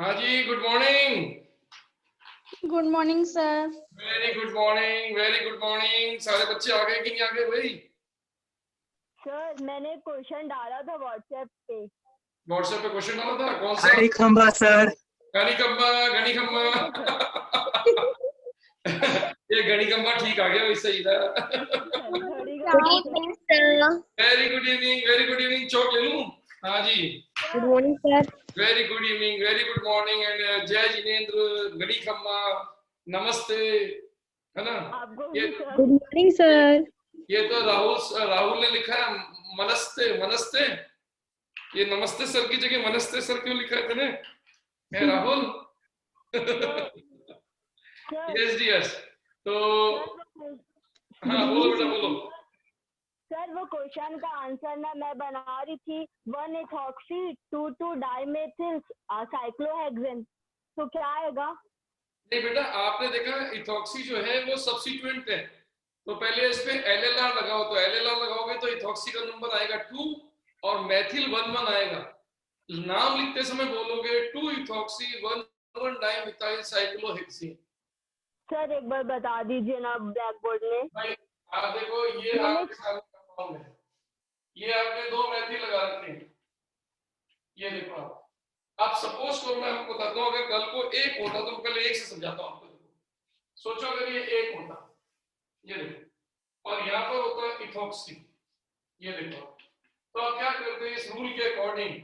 हाँ जी, good morning. Good morning sir. Very good morning, very good morning. सारे बच्चे आ गए कि नहीं आ गए भाई? सर मैंने क्वेश्चन डाला था व्हाट्सएप पे। व्हाट्सएप पे क्वेश्चन डाला था, कौन सा? गणी खंबा सर। गणी खम्बा, गणी खम्बा। ये गणी खम्बा ठीक आ गया, वैसे ही था। Very good evening, very good evening. Chalk ले लूं? हाँ जी, good morning sir. Very good evening, very good morning. And जय जिनेन्द्र, गणी खम्बा, नमस्ते, है ना? ये गुड मॉर्निंग सर। ये तो राहुल ने लिखा है मनस्ते मनस्ते। ये नमस्ते सर की जगह मनस्ते सर क्यों लिखा है तूने? है राहुल? यस जी यस। तो हाँ बोलो बेटा बोलो। सर वो क्वेश्चन का आंसर ना मैं बना रही थी 1-इथॉक्सी 2,2-डाइमेथिल साइक्लोहेक्सेन, तो क्या आएगा? नहीं बेटा, आपने देखा इथॉक्सी जो है वो सब्स्टिट्यूएंट है, तो पहले इस पे एलएलआर लगाओ। तो एलएलआर लगाओगे तो इथॉक्सी का नंबर आएगा 2 और मेथिल 1 आएगा। नाम लिखते समय बोलोगे 2-इथॉक्सी 1,1-डाइमिथाइल साइक्लोहेक्सीन। सर एक बार बता दीजिए ना ब्लैक बोर्ड में। भाई आप देखो, ये आपके सामने कंपाउंड है, ये आपने 2 मेथिल लगा रखे हैं। ये देखो आप सपोज करो, मैं आपको बताता हूँ, अगर कल को एक होता तो पहले एक से समझाता हूँ आपको। सोचो अगर ये एक होता, ये देखो, और यहाँ पर होता है इथॉक्सी, ये देखो, तो आप क्या करते हैं इस रूल के अकॉर्डिंग?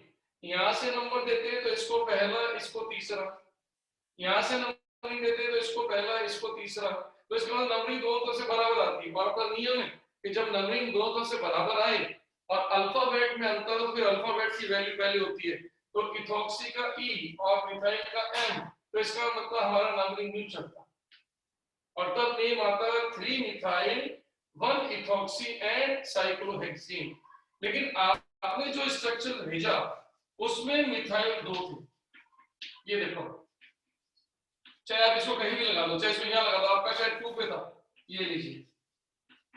यहाँ से नंबर देते हैं तो इसको पहला, इसको तीसरा, यहाँ से नंबरिंग देते हैं तो इसको पहला, इसको तीसरा, तो इसके बाद नंबरिंग दोनों तरफ से बराबर आती है। बार बार नियम है कि जब नंबरिंग दोनों तरफ से बराबर आए और अल्फाबेट में अंतर हो, फिर अल्फाबेट की वैल्यू पहले होती है। तो इथॉक्सी का ई और मिथाइल का एम, तो इसका मतलब हमारा नंबरिंग नहीं चलता, और तब नेम आता है 3-मिथाइल 1-इथॉक्सी एंड साइक्लोहेक्सीन। लेकिन आपने जो स्ट्रक्चर भेजा उसमें मिथाइल 2 थे। ये देखो, चाहे आप इसको कहीं भी लगा दो, चाहे इसको यहाँ लगा दो, आपका शायद 2 पे था, ये लीजिए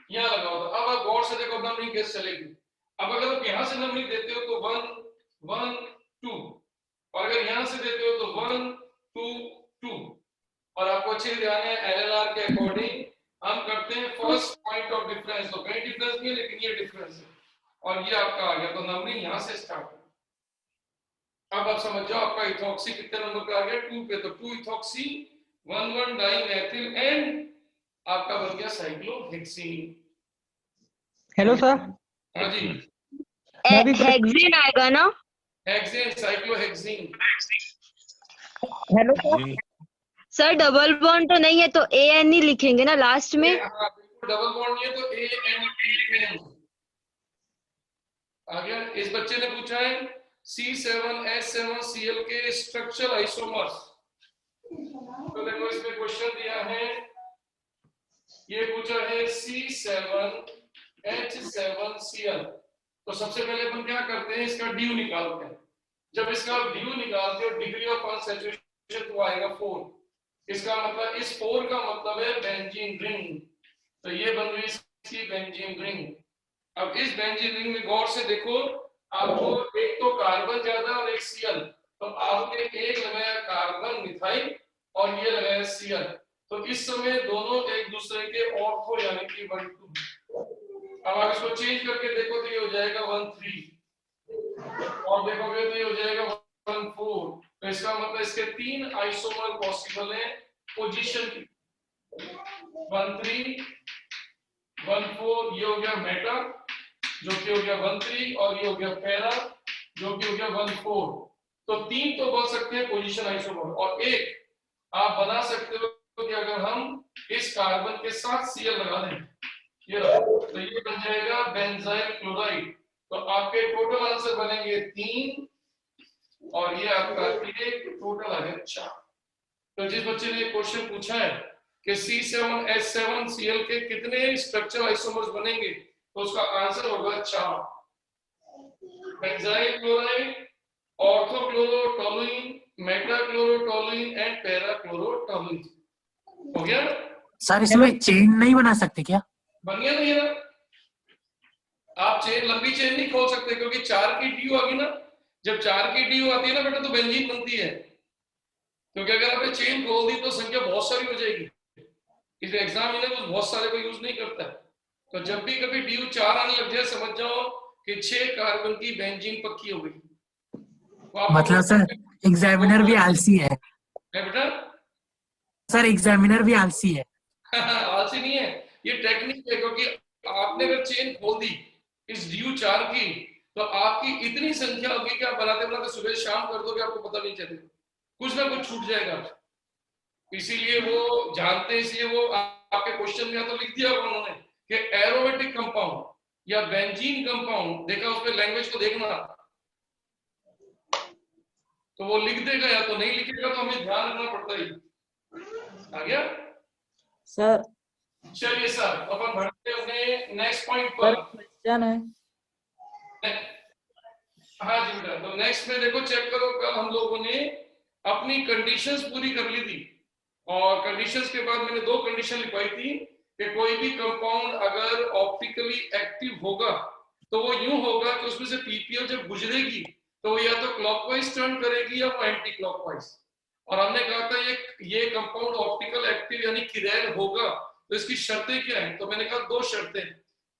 यहाँ लगाओ। तो अब आप गौर से देखो नंबरिंग कैसे चलेगी। अब अगर आप यहाँ से नंबरिंग देते हो तो 1 1 2, और अगर यहाँ से देते हो तो 1 2 2। और आपको अच्छे ध्यान है एलएलआर के अकॉर्डिंग हम करते हैं फर्स्ट पॉइंट ऑफ डिफरेंस। तो कहीं डिफरेंस नहीं है, लेकिन ये डिफरेंस है, और ये आपका आ गया। तो नंबरिंग यहाँ से स्टार्ट है। अब आप समझ जाओ आपका इथॉक्सी कितने नंबर पे आ गया? 2 पे। तो 2-इथॉक्सी 1,1-डाइमेथिल एंड आपका बन गया साइक्लोहेक्सीन। Hello sir. हाँ जी, हेक्सेन आएगा ना? Hexane, cyclohexene. Hello sir. Sir double bond तो नहीं है तो AN ही लिखेंगे ना लास्ट में? हाँ बिल्कुल, डबल बॉन्ड नहीं है तो AN आ गया। इस बच्चे ने पूछा है C7H7Cl के स्ट्रक्चर आइसोमर्स। तो देखो इसमें क्वेश्चन दिया है, ये पूछा है C7H7Cl। तो सबसे पहले अपन क्या करते हैं, इसका ड्यू निकालते हैं। जब इसका ड्यू निकालते हो डिग्री ऑफ अनसैचुरेशन तो आएगा 4। इसका मतलब, इस 4 का मतलब है बेंजीन रिंग। तो ये बन गई इसकी बेंजीन रिंग। अब इस बेंजीन रिंग में गौर से देखो, आपको एक तो कार्बन ज्यादा और एक Cl, तो आपने एक लगाया कार्बन मिथाइल और ये लगाया Cl। तो इस समय दोनों एक दूसरे के ऑर्थो यानी कि 1 2। अब आप इसको चेंज करके देखो तो ये हो जाएगा 1 3, और देखोगे तो ये हो जाएगा 1 4। तो इसका मतलब इसके 3 आइसोमर पॉसिबल है पोजीशन की, 1 3 1 4। ये हो गया मेटा जो कि हो गया 1 3, और ये हो गया पैरा जो कि हो गया 1 4। तो 3 तो बन सकते हैं पोजीशन आइसोमर, और एक आप बना सकते हो कि अगर हम इस कार्बन के साथ Cl लगा दें, ये तो ये बन जाएगा बेंजाइल क्लोराइड। तो आपके टोटल आंसर बनेंगे 3 और ये आपका 1, टोटल आ गया 4। तो जिस बच्चे ने क्वेश्चन पूछा है कि C7H7Cl के कितने स्ट्रक्चर आइसोमर्स बनेंगे, तो उसका आंसर होगा 4। Benzyl chloride, orthochlorotoluene, metachlorotoluene and parachlorotoluene. हो गया सर इसमें चेन नहीं बना सकते क्या? बन गया नहीं है ना? आप चेन, लंबी चेन नहीं खोल सकते क्योंकि 4 की ड्यू आ गई ना। जब 4 की ड्यू आती है ना बेटा तो बेंजीन बनती है। क्योंकि अगर आपने चेन खोल दी तो संख्या बहुत सारी हो जाएगी, इसलिए एग्जामिनर वो बहुत सारे को यूज नहीं करता है। तो जब भी कभी DU 4 आने लग जाए समझ जाओ कि 6 कार्बन की बेंजीन पक्की हो गई। तो मतलब सर एग्जामिनर भी आलसी है। बेटा सर एग्जामिनर भी आलसी है। आलसी नहीं है, ये टेक्निक है, क्योंकि आपने अगर चेन खोल दी इस DU 4 की तो आपकी इतनी संख्या होगी कि आप बनाते बनाते सुबह शाम कर दोगे, आपको पता नहीं चलेगा, कुछ ना कुछ छूट जाएगा। इसीलिए वो जानते हैं, इसलिए वो आपके क्वेश्चन में तो लिख दिया उन्होंने कि एरोमेटिक कंपाउंड या बेंजीन कंपाउंड, देखा उसमें लैंग्वेज को देखना, तो वो लिख देगा या तो नहीं लिखेगा, तो हमें ध्यान रखना पड़ता है। आ गया सर? चलिए सर, अपन बढ़ते अपने नेक्स्ट पॉइंट सर पर। क्वेश्चन है। हाँ जी बेटा, तो नेक्स्ट में देखो चेक करो, कल हम लोगों ने अपनी कंडीशंस पूरी कर ली थी, और कंडीशंस के बाद मैंने 2 कंडीशन लिखवाई थी कि कोई भी कंपाउंड अगर ऑप्टिकली एक्टिव होगा तो वो यूं होगा कि उसमें से पीपीएल जब गुजरेगी तो वो या तो क्लॉकवाइज टर्न करेगी या वो एंटी क्लॉकवाइज। और हमने कहा था ये कंपाउंड ऑप्टिकल एक्टिव यानी किरैल होगा, तो इसकी शर्तें क्या हैं? तो मैंने कहा 2 शर्तें।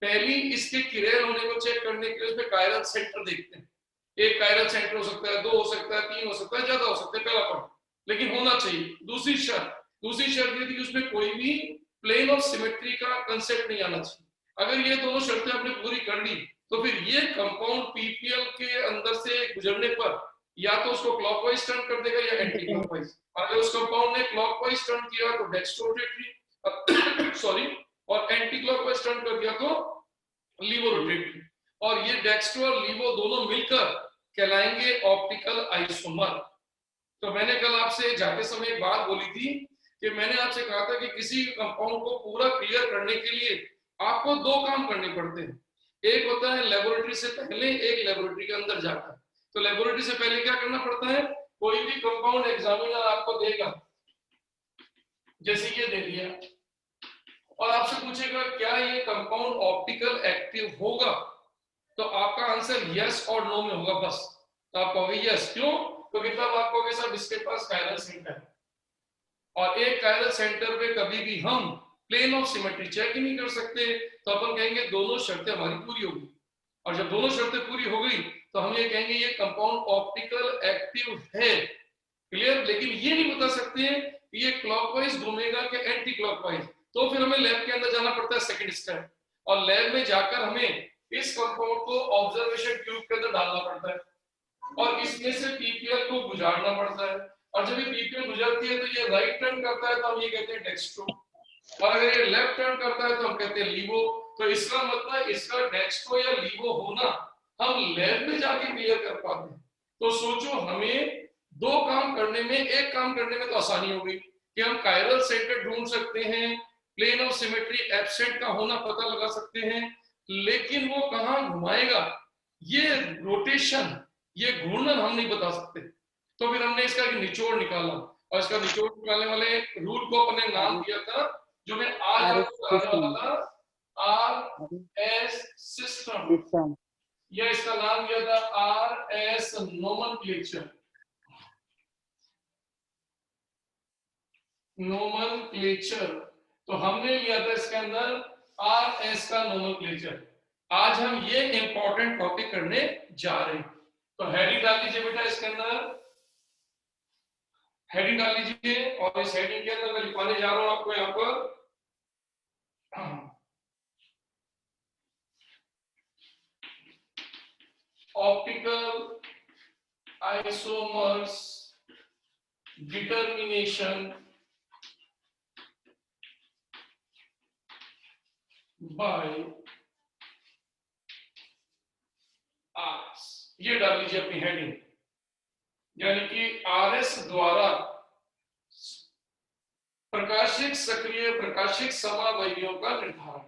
पहली, इसके किरैल होने को चेक करने के लिए उसमें कायरल सेंटर देखते हैं। एक कायरल सेंटर हो सकता है, 2 हो सकता है, 3 हो सकता है, ज्यादा हो सकता है, पहला पॉइंट, लेकिन होना चाहिए। दूसरी शर्त ये थी कि उसमें कोई भी प्लेन ऑफ सिमेट्री का कंसेप्ट नहीं आना चाहिए। अगर ये दोनों शर्तें आपने पूरी कर ली तो फिर ये कंपाउंड पीपीएल के अंदर से गुजरने पर या तो उसको क्लॉकवाइज टर्न कर देगा या एंटी क्लॉकवाइज। अगर उस कंपाउंड ने क्लॉकवाइज टर्न किया तो डेक्स्ट्रोरोटेटरी सॉरी, और एंटी क्लॉकवाइज टर्न कर दिया तो लीवोरोटेटरी, और ये डेक्स्ट्रो और लीवो दोनों मिलकर कहलाएंगे ऑप्टिकल आइसोमर। तो मैंने कल आपसे जाते समय एक बात बोली थी कि मैंने आपसे कहा था कि किसी कंपाउंड को पूरा क्लियर करने के लिए आपको 2 काम करने पड़ते हैं। एक होता है लेबोरेटरी से पहले, एक लेबोरेटरी के अंदर जाकर। तो लेबोरेटरी से पहले क्या करना पड़ता है? कोई भी कंपाउंड एग्जामिनर आपको देगा, जैसे ये दे दिया, और आपसे पूछेगा क्या ये कंपाउंड ऑप्टिकल एक्टिव होगा, तो आपका आंसर यस और नो में होगा बस। तो आप कहोगे यस, क्यों? क्योंकि तब आप कहोगे सर इसके पास कायरल सेंटर है, और एक कायरल सेंटर पे कभी भी हम प्लेन ऑफ सिमेट्री चेक ही नहीं कर सकते, तो अपन कहेंगे दोनों शर्तें हमारी पूरी होगी। और जब दोनों शर्तें पूरी हो गई तो हम ये कहेंगे ये कंपाउंड ऑप्टिकल एक्टिव है। क्लियर? लेकिन ये नहीं बता सकते कि ये क्लॉकवाइज घूमेगा कि एंटी क्लॉकवाइज, तो फिर हमें लैब के अंदर जाना पड़ता है, सेकंड स्टेप, और लैब में जाकर हमें इस कंपाउंड को ऑब्जर्वेशन ट्यूब के अंदर डालना पड़ता है, और इसमें से पीपीएल को गुजारना पड़ता है, और जब ये पीपीएल गुजरती है तो ये राइट टर्न करता है तो हम ये कहते हैं डेक्स्ट्रो, और अगर ये लेफ्ट टर्न करता है तो हम कहते हैं लीवो। तो इसका मतलब इसका डेक्स्ट्रो या लीवो होना हम लैब में जाके क्लियर कर पाते हैं। तो सोचो, हमें 2 काम करने में, एक काम करने में तो आसानी हो गई कि हम कायरल सेंटर ढूंढ सकते हैं, प्लेन ऑफ सिमेट्री एब्सेंट का होना पता लगा सकते हैं, लेकिन वो कहां घुमाएगा, ये रोटेशन, ये घूर्णन हम नहीं बता सकते। तो फिर हमने इसका निचोड़ निकाला, और इसका निचोड़ निकालने वाले रूल को अपने नाम दिया था, जो मैं आज आपको बताने वाला था, RS सिस्टम, या इसका नाम दिया था RS नोमेनक्लेचर। तो हमने लिया था इसके अंदर RS का नोमेनक्लेचर। आज हम ये इंपॉर्टेंट टॉपिक करने जा रहे हैं। तो हेडिंग डाल लीजिए बेटा, इसके अंदर हेडिंग डाल लीजिए, और इस हेडिंग के अंदर मैं लिखवाने जा रहा हूं आपको यहां पर optical isomers determination by RS. ये डाल लीजिए अपनी हेडिंग, यानी कि आरएस द्वारा प्रकाशिक सक्रिय प्रकाशिक समावयवियों का निर्धारण।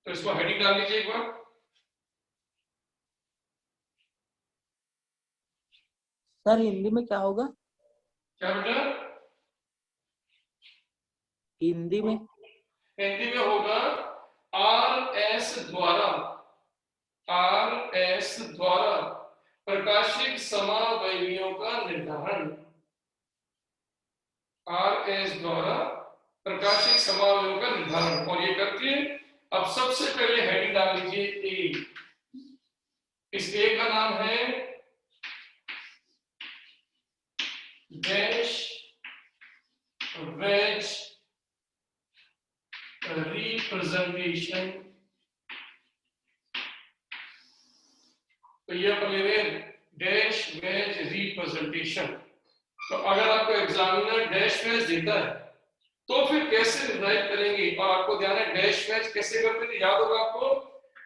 तो इसको हेडिंग डाल लीजिए एक बार। सर हिंदी में क्या होगा? क्या बेटा? हिंदी में होगा आरएस द्वारा प्रकाशिक समावयवियों का निर्धारण। RS द्वारा प्रकाशित समावयवों का निर्धारण। और ये करके अब सबसे पहले हेडिंग डाल लीजिए ए। इस ए का नाम है डैश वेज रिप्रेजेंटेशन। तो ये अपन ले रहे हैं डैश वेज रिप्रेजेंटेशन। तो अगर आपको एग्जामिनर डैश वेज देता है तो फिर कैसे निर्धारित करेंगे? और आपको ध्यान है डैश वेज कैसे करते थे, याद होगा आपको।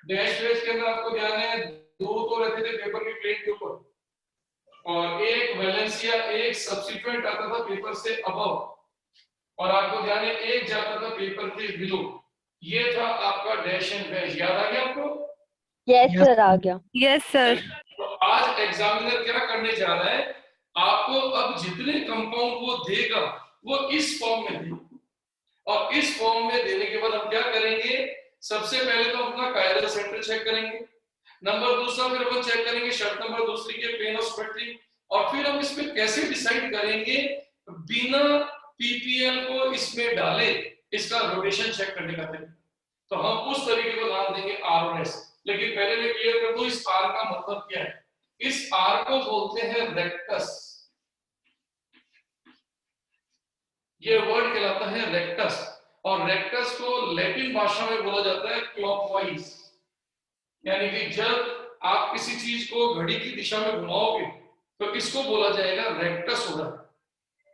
डैश वेज के अंदर आपको ध्यान है दो तो रहते थे पेपर की प्लेट के ऊपर, और एक वैलेंस या एक सब्सिट्यूएंट आता था पेपर से अबव, और आपको ध्यान है एक जाता था पेपर के बिलो। ये था आपका डैश एंड वेज। याद आ गया आपको? यस सर, आ गया। Yes sir. तो आज एग्जामिनर क्या करने जा रहा है, आपको अब जितने कंपाउंड वो देगा वो इस फॉर्म में देगा, और इस फॉर्म में देने के बाद हम क्या करेंगे, सबसे पहले तो अपना कायरल सेंटर चेक करेंगे, नंबर दूसरा फिर अपन चेक करेंगे शर्त नंबर दूसरी के पेन ऑफ स्पेक्ट्रिंग, और फिर हम इसमें कैसे डिसाइड करेंगे बिना पीपीएल को इसमें डाले इसका रोटेशन चेक करने का तरीका। तो हम उस तरीके को नाम देंगे आर और एस। लेकिन पहले मैं क्लियर कर दूं इस आर का मतलब क्या है। इस आर को बोलते हैं रेक्टस। ये वर्ड कहलाता है रेक्टस, और रेक्टस को लैटिन भाषा में बोला जाता है क्लॉकवाइज। यानी कि जब आप किसी चीज को घड़ी की दिशा में घुमाओगे तो इसको बोला जाएगा रेक्टस होगा।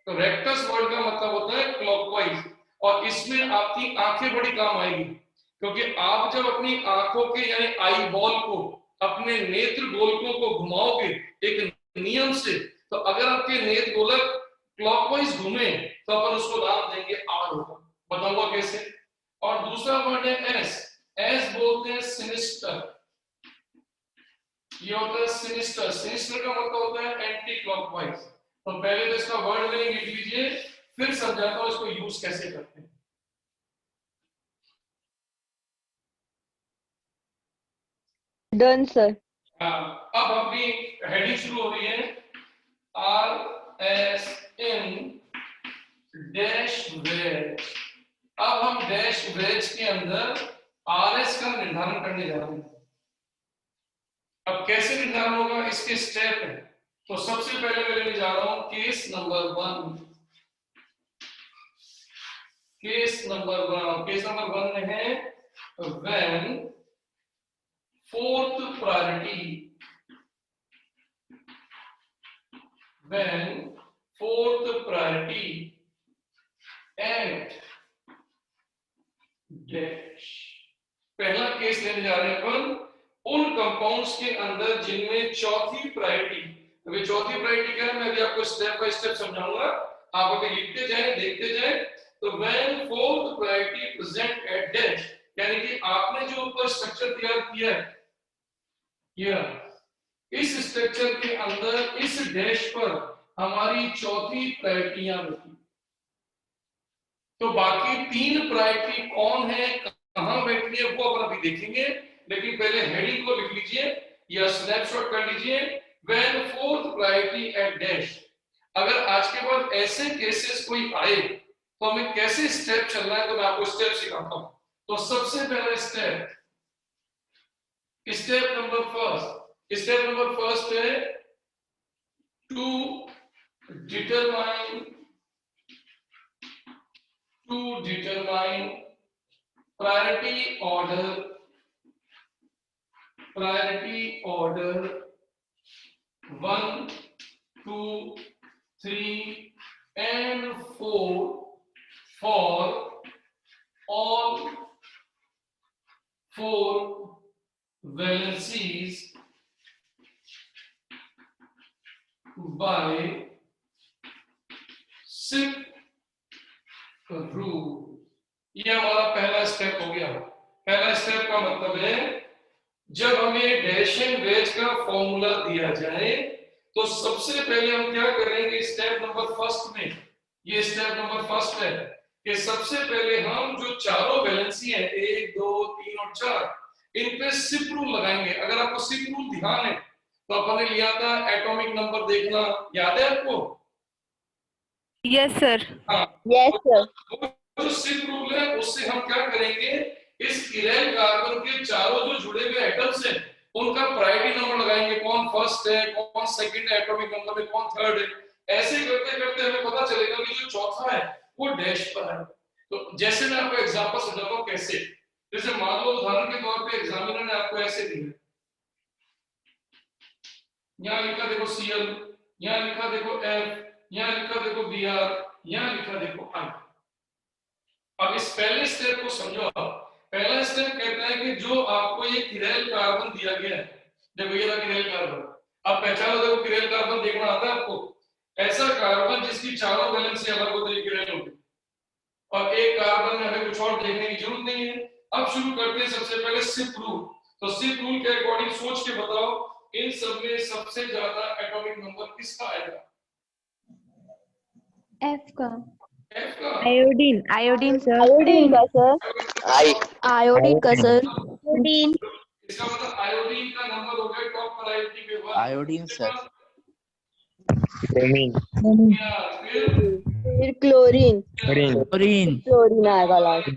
तो रेक्टस वर्ड का मतलब होता है क्लॉकवाइज, और इसमें आपकी आंखें बड़ी काम आएगी, क्योंकि आप जब अपनी आंखों के यानी आई बॉल को अपने नेत्र गोलकों को घुमाओगे एक नियम से, तो अगर आपके नेत्र गोलक क्लॉकवाइज घूमे तो अपन उसको नाम देंगे आर होगा। बताऊंगा कैसे। और दूसरा वर्ड है एस। एस बोलते हैं सिनिस्टर। ये होता है सिनिस्टर। सिनिस्टर का मतलब होता है एंटी क्लॉकवाइज। तो पहले तो इसका वर्ड मीनिंग लिख लीजिए, फिर समझाता हूं इसको यूज कैसे करते हैं। Done sir. अब अपनी हेडिंग शुरू हो रही है। R S in dash wedge. अब हम डैश वेज के अंदर आर एस का निर्धारण करने जा रहे हैं। अब कैसे निर्धारण होगा, इसके स्टेप है। तो सबसे पहले मैं लेने जा रहा हूं case number 1। Case number 1। Case number 1 में है when fourth priority, when fourth priority at dash। पहला केस लेने जा रहे हैं अपन उन कंपाउंड्स के अंदर जिनमें चौथी प्रायोरिटी। अभी चौथी प्रायोरिटी क्या है, मैं अभी आपको स्टेप बाय स्टेप समझाऊंगा, आप अभी लिखते जाए देखते जाए। तो when fourth priority present at dash, यानी कि आपने जो ऊपर स्ट्रक्चर तैयार किया है, इस स्ट्रक्चर के अंदर इस डैश पर हमारी चौथी प्रायोरिटियां रखी। तो बाकी तीन प्रायोरिटी कौन है, कहां बैठी है, वो अपन अभी देखेंगे। लेकिन पहले हेडिंग को लिख लीजिए या स्नैपशॉट कर लीजिए, when fourth priority eight dash. अगर आज के बाद ऐसे केसेस कोई आए तो हमें कैसे स्टेप चलना है, तो मैं आपको स्टेप सिखाता हूं। तो सबसे पहला स्टेप, स्टेप नंबर फर्स्ट है to determine priority order 1, 2, 3 and 4 for all 4 valencies by SIP rule। ये हमारा पहला स्टेप हो गया। पहला स्टेप का मतलब है जब हमें डैश एंड वेज का फॉर्मूला दिया जाए तो सबसे पहले हम क्या करेंगे, स्टेप नंबर फर्स्ट में, ये स्टेप नंबर फर्स्ट है कि सबसे पहले हम जो चारों वैलेंसी है 1, 2, 3 और 4, इन पे सिप रूल लगाएंगे। अगर आपको सिप रूल ध्यान है तो अपन ने लिया था एटॉमिक नंबर देखना, याद है आपको? Yes sir. हाँ, यस सर। वो जो सिप रूल है उससे हम क्या करेंगे, इस इरेल कार्बन के चारों जो जुड़े हुए एटम्स हैं उनका प्रायोरिटी नंबर लगाएंगे, कौन फर्स्ट है, कौन सेकंड है एटॉमिक नंबर में, कौन थर्ड है। ऐसे करते करते हमें पता चलेगा कि जो चौथा है वो डैश पर है। तो जैसे मैं आपको एग्जांपल समझाता हूँ कैसे, जैसे मान लो उदाहरण के तौर पे एग्जामिनर ने आपको ऐसे दिया, यहाँ लिखा देखो Cl, यहाँ लिखा देखो F, यहाँ लिखा देखो Br, यहाँ लिखा देखो I। अब इस पहले स्टेप को समझो आप। पहला स्टेप कहता है कि जो आपको ये किरेल कार्बन दिया गया है, देखो ये रहा किरेल कार्बन, अब पहचानो, देखो किरेल कार्बन देखना आता है आपको, ऐसा कार्बन जिसकी चारों वैलेंसी अलग होती है किरेल होगी, और एक कार्बन में हमें कुछ और देखने की जरूरत नहीं है। अब शुरू करते हैं सबसे पहले सिप रूल। तो सिप रूल के अकॉर्डिंग सोच के बताओ, इन सब में सबसे ज्यादा एटॉमिक नंबर किसका आएगा? F का। F का। Iodine, iodine sir. आयोडीन का सर। आयोडीन का सर। आयोडीन। इसका मतलब आयोडीन का नंबर हो गया टॉप प्रायोरिटी पे 1। Iodine sir. फिर क्लोरीन। क्लोरीन। क्लोरीन आएगा लास्ट।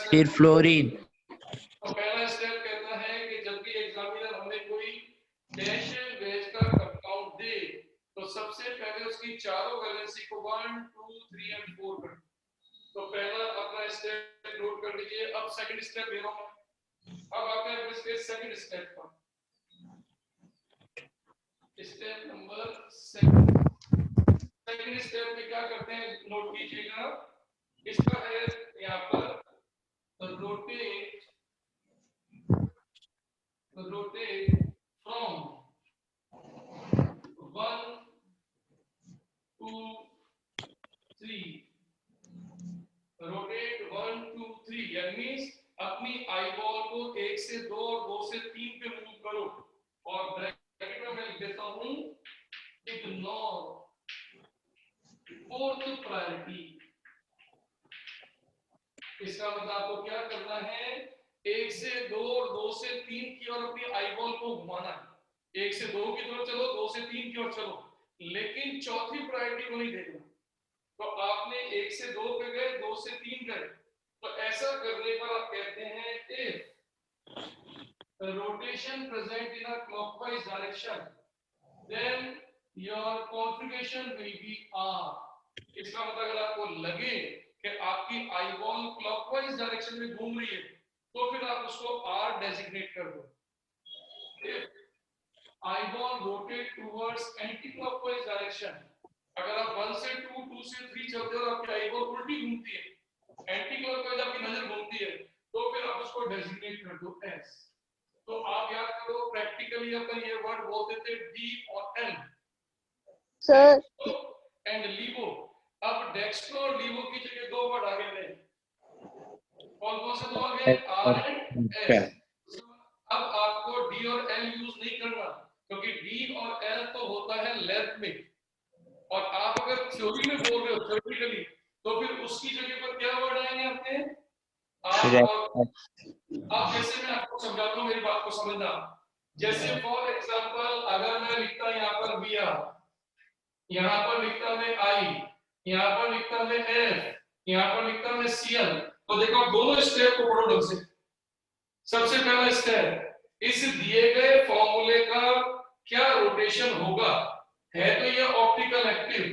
फिर फ्लोरीन। तो पहला स्टेप कहता है कि जब भी एग्जामिनर हमें कोई डैश वेज का कंपाउंड दे तो सबसे पहले उसकी चारों वैलेंसी को 1 2 3 और 4 कर। तो पहला अपना स्टेप नोट कर लीजिए। अब सेकंड स्टेप दे रहा हूं। अब आते हैं इसके सेकंड स्टेप पर। Step number 7। सेकंड स्टेप में क्या करते हैं नोट कीजिएगा। इसका है यहाँ पर rotate from 1 2 3, rotate 1 2 3 यानी मींस अपनी आई बॉल को 1 से 2 और 2 से 3 पे मूव करो। और ब्रैकेट में मैं लिख देता हूं इग्नोर फोर्थ प्रायोरिटी। इसका मतलब आपको क्या करना है, 1 से 2 और 2 से 3 की ओर अपनी आई बॉल को घुमाना है। 1 से 2 की तरफ चलो, 2 से 3 की ओर चलो, लेकिन चौथी प्रायोरिटी को नहीं देखना। तो आपने 1 से 2 पे गए, 2 से 3 गए, तो ऐसा करने पर आप कहते हैं if rotation present in a clockwise direction then your configuration will be R। इसका मतलब अगर आपको लगे कि आपकी आई बॉल क्लॉकवाइज डायरेक्शन में घूम रही है तो फिर आप उसको R डेजिग्नेट कर दो। Eye ball rotate towards anti clockwise direction, अगर आप 1 से 2 2 से 3 चलते हो और आपकी आई बॉल उल्टी घूमती है, एंटी क्लॉकवाइज आपकी नजर घूमती है, तो फिर आप उसको डेजिग्नेट कर दो S। तो आप याद करो प्रैक्टिकली अपन ये वर्ड बोलते थे D और L सर एंड लीवो। अब डेक्स्ट्रो और लीवो की जगह 2 वर्ड आगे ले, कौन कौन से 2 आगे? R and S। अब आपको D और L यूज नहीं करना क्योंकि D और L तो होता है लेंथ में, और आप अगर थ्योरी में बोल रहे हो थ्योरेटिकली तो फिर उसकी जगह पर क्या वर्ड आएंगे आपके R और। अब जैसे मैं आपको समझाता हूँ, मेरी बात को समझना। जैसे फॉर एग्जांपल अगर मैं लिखता यहाँ पर Br, यहाँ पर लिखता मैं I, यहाँ पर लिखता मैं F, यहाँ पर लिखता मैं Cl, तो देखो आप दोनों स्टेप को पढ़ो ढंग से। सबसे पहला स्टेप, इस दिए गए फॉर्मूले का क्या रोटेशन होगा। है तो ये ऑप्टिकल एक्टिव,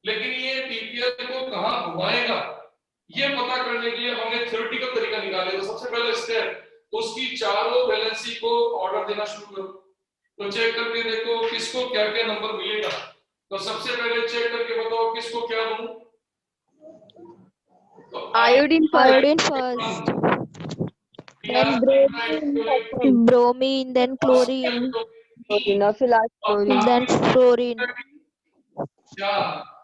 लेकिन ये पीपीएल को कहां घुमाएगा ये पता करने के लिए हमने थ्योरेटिकल तरीका निकाले। तो सबसे पहला स्टेप, उसकी चारों वैलेंसी को ऑर्डर देना शुरू करो। तो चेक करके देखो किसको क्या क्या नंबर मिलेगा। तो सबसे पहले चेक करके बताओ किसको क्या दूं। तो iodine first, then bromine, then chlorine, फिर लास्ट क्लोरीन, then फ्लोरीन।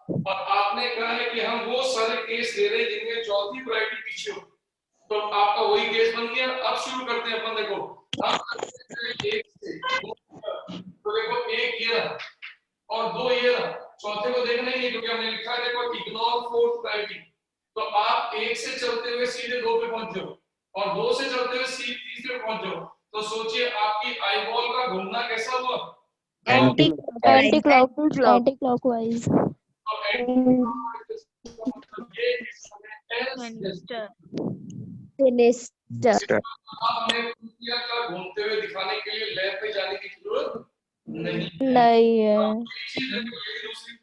और आपने कहा है कि हम वो सारे केस दे रहे हैं जिनमें चौथी प्रायोरिटी पीछे हो, तो आपका वही केस बन गया। अब शुरू करते हैं अपन। देखो एक से तो देखो एक ये रहा और 2 ये रहा, चौथे को देखना ही नहीं क्योंकि हमने लिखा है देखो इग्नोर फोर्थ प्रायोरिटी। तो आप 1 से चलते हुए सीधे 2 पे पहुंच जाओ और 2 से चलते हुए सीधे 3 पे पहुंच जाओ। तो सोचिए आपकी आई बॉल का घूमना कैसा हुआ, एंटी क्लॉकवाइज। तो ये इस समय S Sinister. अब मैं कुतिया का घूमते हुए दिखाने के लिए लैब पे जाने की जरूरत नहीं है। नहीं है। अब ये चीज देखो, यही दूसरी।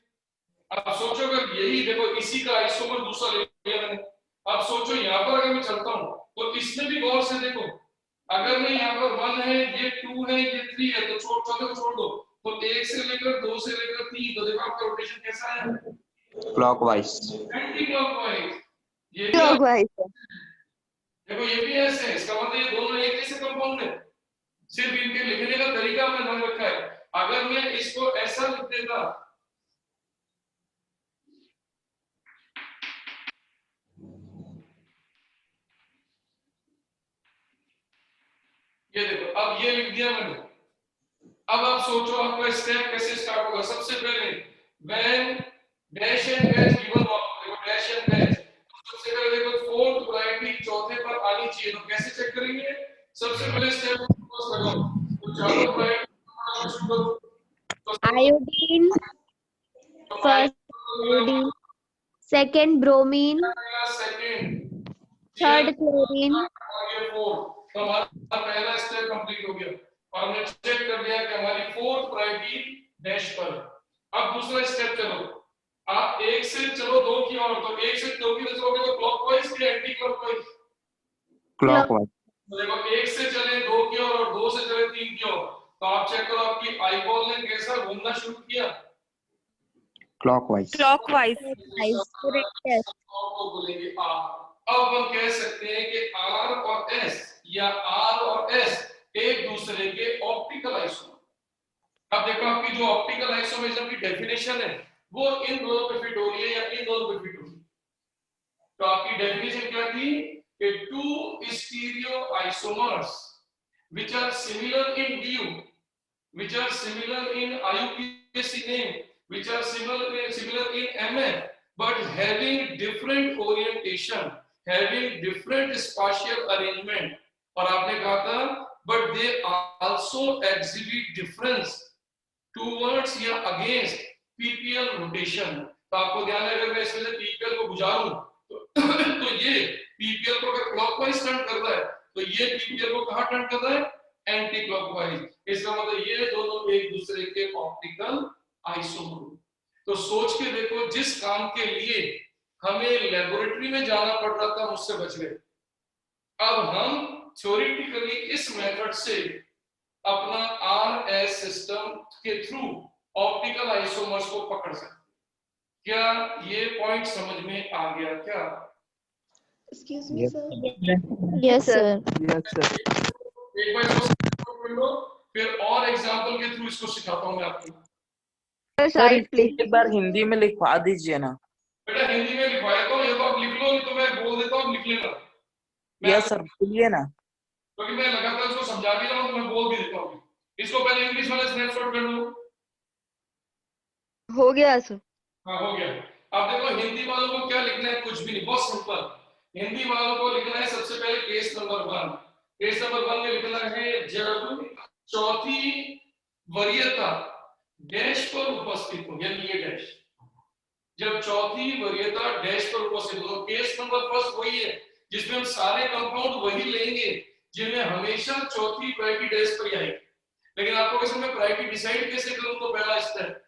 अब सोचो अगर यही देखो इसी का आइसोमर दूसरा ले लिया मैंने। अब सोचो यहाँ पर अगर मैं चलता हूँ तो इसमें भी गौर से देखो, अगर मैं यहाँ पर 1 है, ये 2 है, ये 3 है, तो चौथे को छोड़ दो, तो 1 से लेकर 2 से लेकर 3, तो देखो आपका रोटेशन कैसा है, Clockwise. Anti clockwise. ये भी Clockwise. देखो ये भी ऐसे है, इसका मतलब ये दोनों एक जैसे कंपाउंड है, सिर्फ इनके लिखने का तरीका में ध्यान रखा है। अगर मैं इसको ऐसा लिख देता, ये देखो अब ये लिख दिया मैंने। अब आप सोचो आपका स्टेप कैसे स्टार्ट होगा। सबसे पहले when dash and dash given, देखो डैश एंड डैश, सबसे पहले देखो फोर्थ प्रायोरिटी चौथे पर आनी चाहिए, तो कैसे चेक करेंगे? सबसे पहले स्टेप फोकस लगाओ, तो चारों प्रायोरिटी शुरू करो। Iodine. First iodine. Second bromine. Second, Third chlorine. और ये फोर्थ, तो हमारा पहला स्टेप कंप्लीट हो गया और हमने चेक कर लिया कि हमारी फोर्थ प्रायोरिटी डैश पर। अब दूसरा स्टेप चलो, आप 1 से चलो 2 की ओर, तो 1 से 2 की तरफ चलोगे तो क्लॉकवाइज या एंटी क्लॉकवाइज? Clockwise. तो देखो 1 से चले 2 की ओर और 2 से चले 3 की ओर, तो आप चेक करो आपकी आईबॉल ने कैसा घूमना शुरू किया, Clockwise. Clockwise. को बोलेंगे आर। अब हम कह सकते हैं कि आर और एस या आर और एस एक दूसरे के ऑप्टिकल आइसोमर। अब देखो आपकी जो ऑप्टिकल आइसोमरिज्म की डेफिनेशन है वो इन दोनों पे फिट हो रही है या इन दोनों पे फिट हो रही है। तो आपकी डेफिनेशन क्या थी कि 2 stereo isomers which are similar in DU, which are similar in IUPAC name, which are similar in MF, but having different orientation, having different spatial arrangement, और आपने कहा था but they also exhibit difference towards या against PPL rotation। तो आपको ध्यान है अगर मैं इसमें से PPL को बुझाऊं तो ये PPL को अगर क्लॉकवाइज टर्न करता है तो ये PPL को कहां टर्न कर रहा है, एंटी क्लॉकवाइज। इसका मतलब ये दोनों एक दूसरे के ऑप्टिकल आइसोमर। तो सोच के देखो, जिस काम के लिए हमें लेबोरेटरी में जाना पड़ रहा था उससे बच गए। अब हम थ्योरेटिकली इस मेथड से अपना आरएस सिस्टम के थ्रू ऑप्टिकल आइसोमर्स को पकड़ सकते हैं। क्या ये पॉइंट समझ में आ गया क्या? Excuse me, Yes. sir. Yes, sir. एक बार इसको कर लो, फिर और एग्जांपल के थ्रू इसको सिखाता हूं मैं आपको। सर एक बार हिंदी में लिखवा दीजिए ना। बेटा हिंदी में लिखवाया तो ये तो आप लिख लो, नहीं तो मैं बोल देता हूं, आप लिख लेना। यस सर बोलिए ना। क्योंकि मैं लगातार इसको समझा भी रहा हूं तो मैं बोल भी देता हूं। इसको पहले इंग्लिश वाला स्नैपशॉट कर लो। हो गया सर। हाँ हो गया। अब देखो हिंदी वालों को क्या लिखना है, कुछ भी नहीं, बहुत सिंपल। हिंदी वालों को लिखना है सबसे पहले केस नंबर 1। केस नंबर 1 में लिखना है जब चौथी वरीयता डैश पर उपस्थित हो, यानी ये डैश, जब चौथी वरीयता डैश पर उपस्थित हो। केस नंबर 1 वही है जिसमें हम सारे कंपाउंड वही लेंगे जिनमें हमेशा चौथी प्रायोरिटी डैश पर ही आएगी। लेकिन आपको कैसे मैं प्रायोरिटी डिसाइड कैसे करूं, तो पहला स्टेप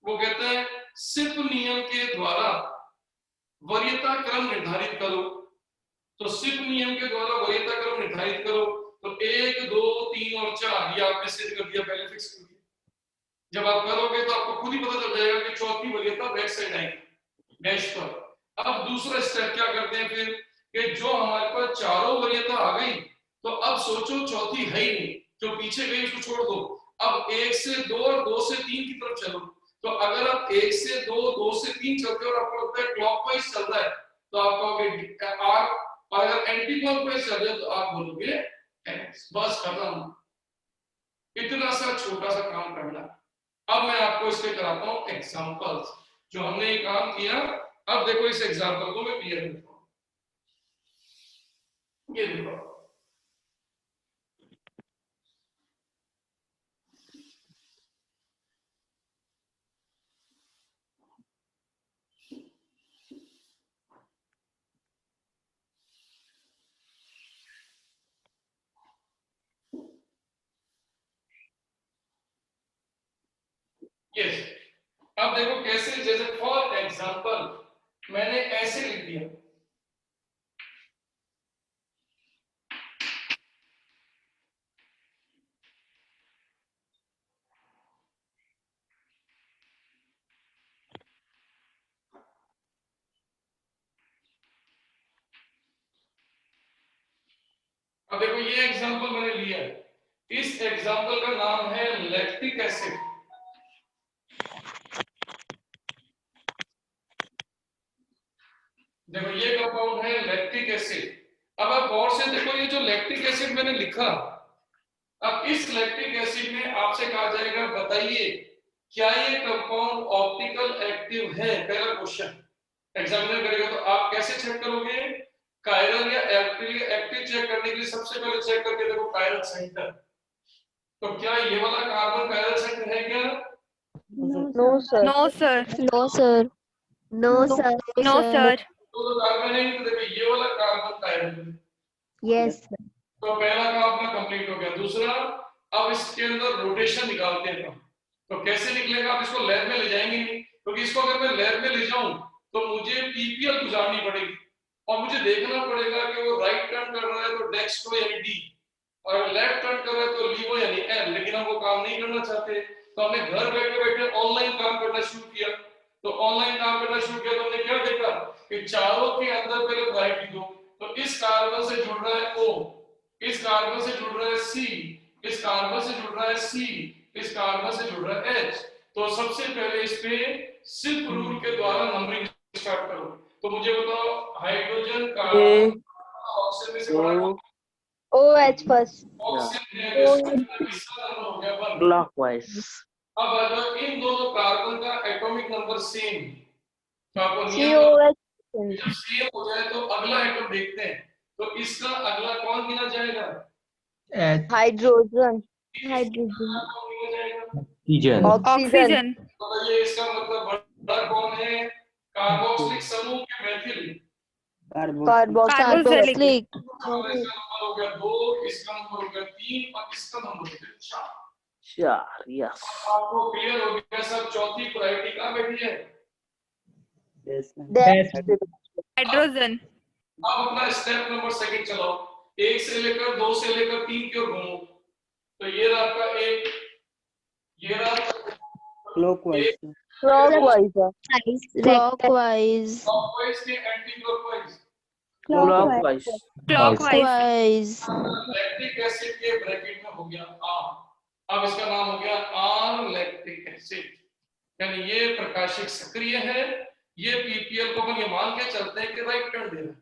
वो कहता है सिप नियम के द्वारा वरीयता क्रम निर्धारित करो। तो सिप नियम के द्वारा वरीयता क्रम निर्धारित करो, तो 1 2 3 और 4 ये आपने सिद्ध कर दिया, पहले फिक्स कर दिया। जब आप करोगे तो आपको खुद ही पता चल जाएगा कि चौथी वरीयता बैक साइड आएगी डैश पर। अब दूसरा स्टेप क्या करते हैं फिर कि जो हमारे पास चारों वरीयता आ गई, तो अब सोचो चौथी है ही नहीं, जो पीछे गई उसको छोड़ दो। अब 1 से 2 और 2 से 3 की तरफ चलो। तो अगर आप 1 से 2 2 से 3 चलते हो और आपको लगता है क्लॉकवाइज चल रहा है, तो आप कहोगे आर, और अगर एंटी क्लॉकवाइज चल रहा है तो आप बोलोगे एक्स। बस खत्म, इतना सा छोटा सा काम करना। अब मैं आपको इसके कराता हूं एग्जांपल्स, जो हमने ये काम किया। अब देखो इस एग्जांपल को मैं क्लियर करता हूं। ये देखो यस। अब देखो कैसे, जैसे फॉर एग्जांपल मैंने ऐसे लिख दिया, अब देखो ये एग्जांपल मैंने लिया है, इस एग्जांपल का नाम है लैक्टिक एसिड। देखो ये कंपाउंड है लैक्टिक एसिड। अब आप गौर से देखो, ये जो लैक्टिक एसिड मैंने लिखा, अब इस लैक्टिक एसिड में आपसे कहा जाएगा बताइए क्या ये कंपाउंड ऑप्टिकल एक्टिव है, पहला क्वेश्चन एग्जामिनर करेगा। तो आप कैसे चेक करोगे, कायरल या एक्टिव चेक करने के लिए सबसे पहले चेक करके देखो कायरल सेंटर। तो क्या ये वाला कार्बन कायरल सेंटर है क्या? No sir. No, sir. No, sir. No, sir. No, sir. तो कार्बन है, तो देखो ये वाला कार्बन कायरल है। Yes. तो पहला काम अपना कंप्लीट हो गया। दूसरा, अब इसके अंदर रोटेशन निकालते हैं हम। तो कैसे निकलेगा, आप इसको लैब में ले जाएंगे नहीं, क्योंकि इसको अगर मैं लैब में ले जाऊं तो मुझे पीपीएल गुजारनी पड़ेगी और मुझे देखना पड़ेगा कि वो राइट टर्न कर रहा है तो डेक्स्ट्रो यानी डी, और लेफ्ट टर्न कर रहा है तो लीवो यानी एल। लेकिन हम वो काम नहीं करना चाहते, तो हमने घर बैठे बैठे ऑनलाइन काम करना शुरू किया। तो ऑनलाइन काम करना शुरू किया तो हमने क्या देखा कि चारों के अंदर पहले वैरायटी दो। तो इस कार्बन से जुड़ रहा है O, इस कार्बन से जुड़ रहा है C, इस कार्बन से जुड़ रहा है C, इस कार्बन से जुड़ रहा है H। तो सबसे पहले इस पे सिर्फ रूल के द्वारा नंबरिंग स्टार्ट करो। तो मुझे बताओ हाइड्रोजन कार्बन ऑक्सीजन में से बड़ा कौन? OH first. ऑक्सीजन है, इसका नंबर हो गया 1। क्लॉकवाइज। अब अगर इन दोनों कार्बन का एटॉमिक नंबर सेम, तो आपको नियम COH जब सेम हो जाए तो अगला एटम देखते हैं। तो इसका अगला कौन गिना जाएगा? हाइड्रोजन। Hydrogen. कौन गिना जाएगा? ऑक्सीजन। ऑक्सीजन। Oxygen. तो ये इसका मतलब बड़ा कौन है? कार्बोक्सिलिक समूह के मेथिल। कार्बोक्सिलिक। इसका नंबर हो गया 2, इसका नंबर हो गया 3 और इसका नंबर हो गया 4। 4, यस। आपको क्लियर हो गया सब? चौथी वैरायटी कहाँ बैठी है? Hydrogen. अब अपना स्टेप नंबर सेकंड चलाओ, 1 से लेकर 2 से लेकर 3 की ओर घूमो। तो ये रहा आपका एक, ये रहा क्लॉकवाइज। क्लॉकवाइज। Clockwise. क्लॉकवाइज के anti clockwise. Clockwise. Clockwise. Lactic acid के ब्रैकेट में हो गया R। अब इसका नाम हो गया R लैक्टिक एसिड, यानी ये प्रकाशिक सक्रिय है। ये पीपीएल को अपन ये मान के चलते हैं कि राइट टर्न दे रहा है।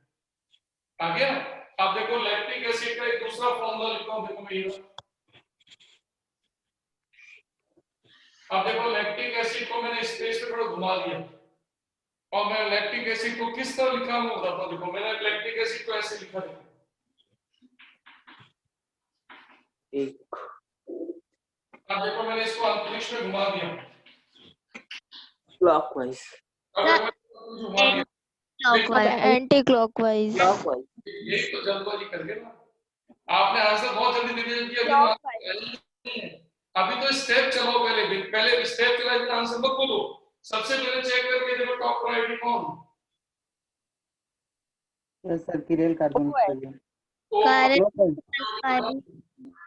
आ गया? अब देखो लैक्टिक एसिड का एक दूसरा फॉर्मूला लिखता हूं, देखो मैं ये। अब देखो लैक्टिक एसिड को मैंने स्पेस पे थोड़ा घुमा दिया और मैं लैक्टिक एसिड को किस तरह लिखा मैं बताता हूं। देखो मैंने लैक्टिक एसिड को ऐसे लिखा है, एक। अब देखो मैंने इसको अंतरिक्ष में घुमा दिया। क्लॉकवाइज। अब देखो इसको घुमा दिया। Clockwise. Anti-clockwise. क्लॉकवाइज। ये तो जल्दबाजी कर गए ना आपने, आंसर बहुत जल्दी दे दिया। अभी तो स्टेप चलो, पहले स्टेप चला के आंसर मत बोलो। सबसे पहले चेक करके देखो टॉप प्रायोरिटी कौन? Sir chiral carbon.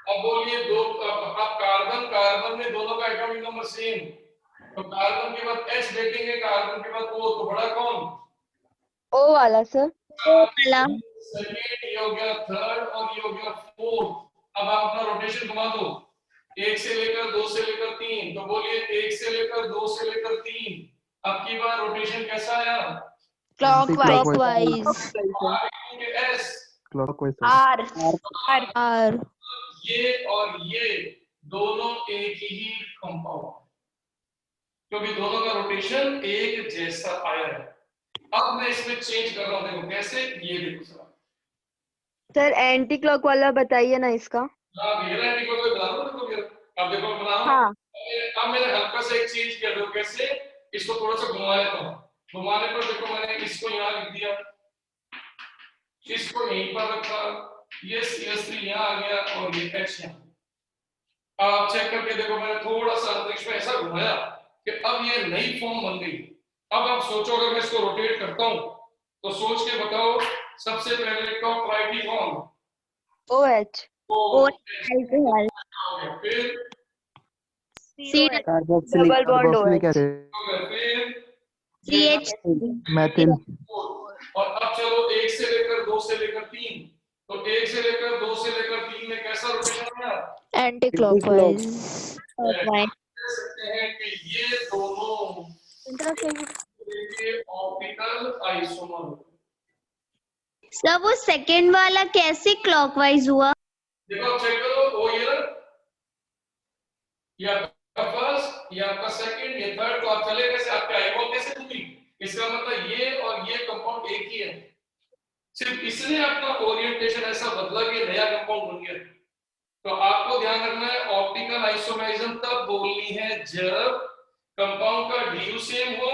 अब बोलिए दो, अब कार्बन में दोनों का एटॉमिक नंबर सेम। तो कार्बन के बाद H देखेंगे, कार्बन के बाद O, तो बड़ा कौन? O वाला सर। O वाला। सेकंड, ये हो गया थर्ड और ये हो गया फोर्थ। अब आप अपना रोटेशन घुमा दो, 1 से लेकर 2 से लेकर 3। तो बोलिए 1 से लेकर 2 से लेकर 3। अब की बार रोटेशन कैसा आया? Clockwise. S। R. ये और ये दोनों एक ही कंपाउंड, क्योंकि दोनों का रोटेशन एक जैसा आया है। अब मैं इसमें चेंज कर रहा हूं, देखो कैसे, ये देखो सर एंटी क्लॉक वाला बताइए ना इसका। मेरा एंटी क्लॉक बना दो, देखो मेरा। अब देखो बनाओ। हाँ। अब मैंने हल्का सा एक चेंज किया, देखो कैसे, इसको थोड़ा सा घुमा लेता हूं। घुमाने पर देखो मैंने इसको यहाँ लिख दिया, इसको यहीं पर रखा, ये CH3 यहाँ आ गया और ये H यहाँ। आप चेक करके देखो मैंने थोड़ा सा अंतरिक्ष में ऐसा घुमाया कि अब ये नई फॉर्म बन गई। अब आप सोचो, अगर मैं इसको रोटेट करता हूं तो सोच के बताओ, सबसे पहले टॉप प्रायोरिटी कौन? OH alcohol. फिर C carboxylic double bond carboxylic OH फिर CH मेथिल और अब चलो 1 से लेकर 2 से लेकर 3, तो 1 से लेकर 2 से लेकर 3 में कैसा रोटेशन आया? anti-clockwise. कह सकते हैं कि ये दोनों ऑप्टिकल आइसोमर। सर वो सेकंड वाला कैसे क्लॉकवाइज हुआ? देखो चेक करो, वो ये आपका फर्स्ट, ये आपका सेकंड, ये थर्ड, तो आप चले कैसे, आपके आईबॉल कैसे घूमी? इसका मतलब ये और ये कंपाउंड एक ही है, सिर्फ इसने अपना ओरिएंटेशन ऐसा बदला कि नया कंपाउंड बन गया। तो आपको ध्यान रखना है, ऑप्टिकल आइसोमेरिज्म तब बोलनी है जब कंपाउंड का डीयू सेम हो,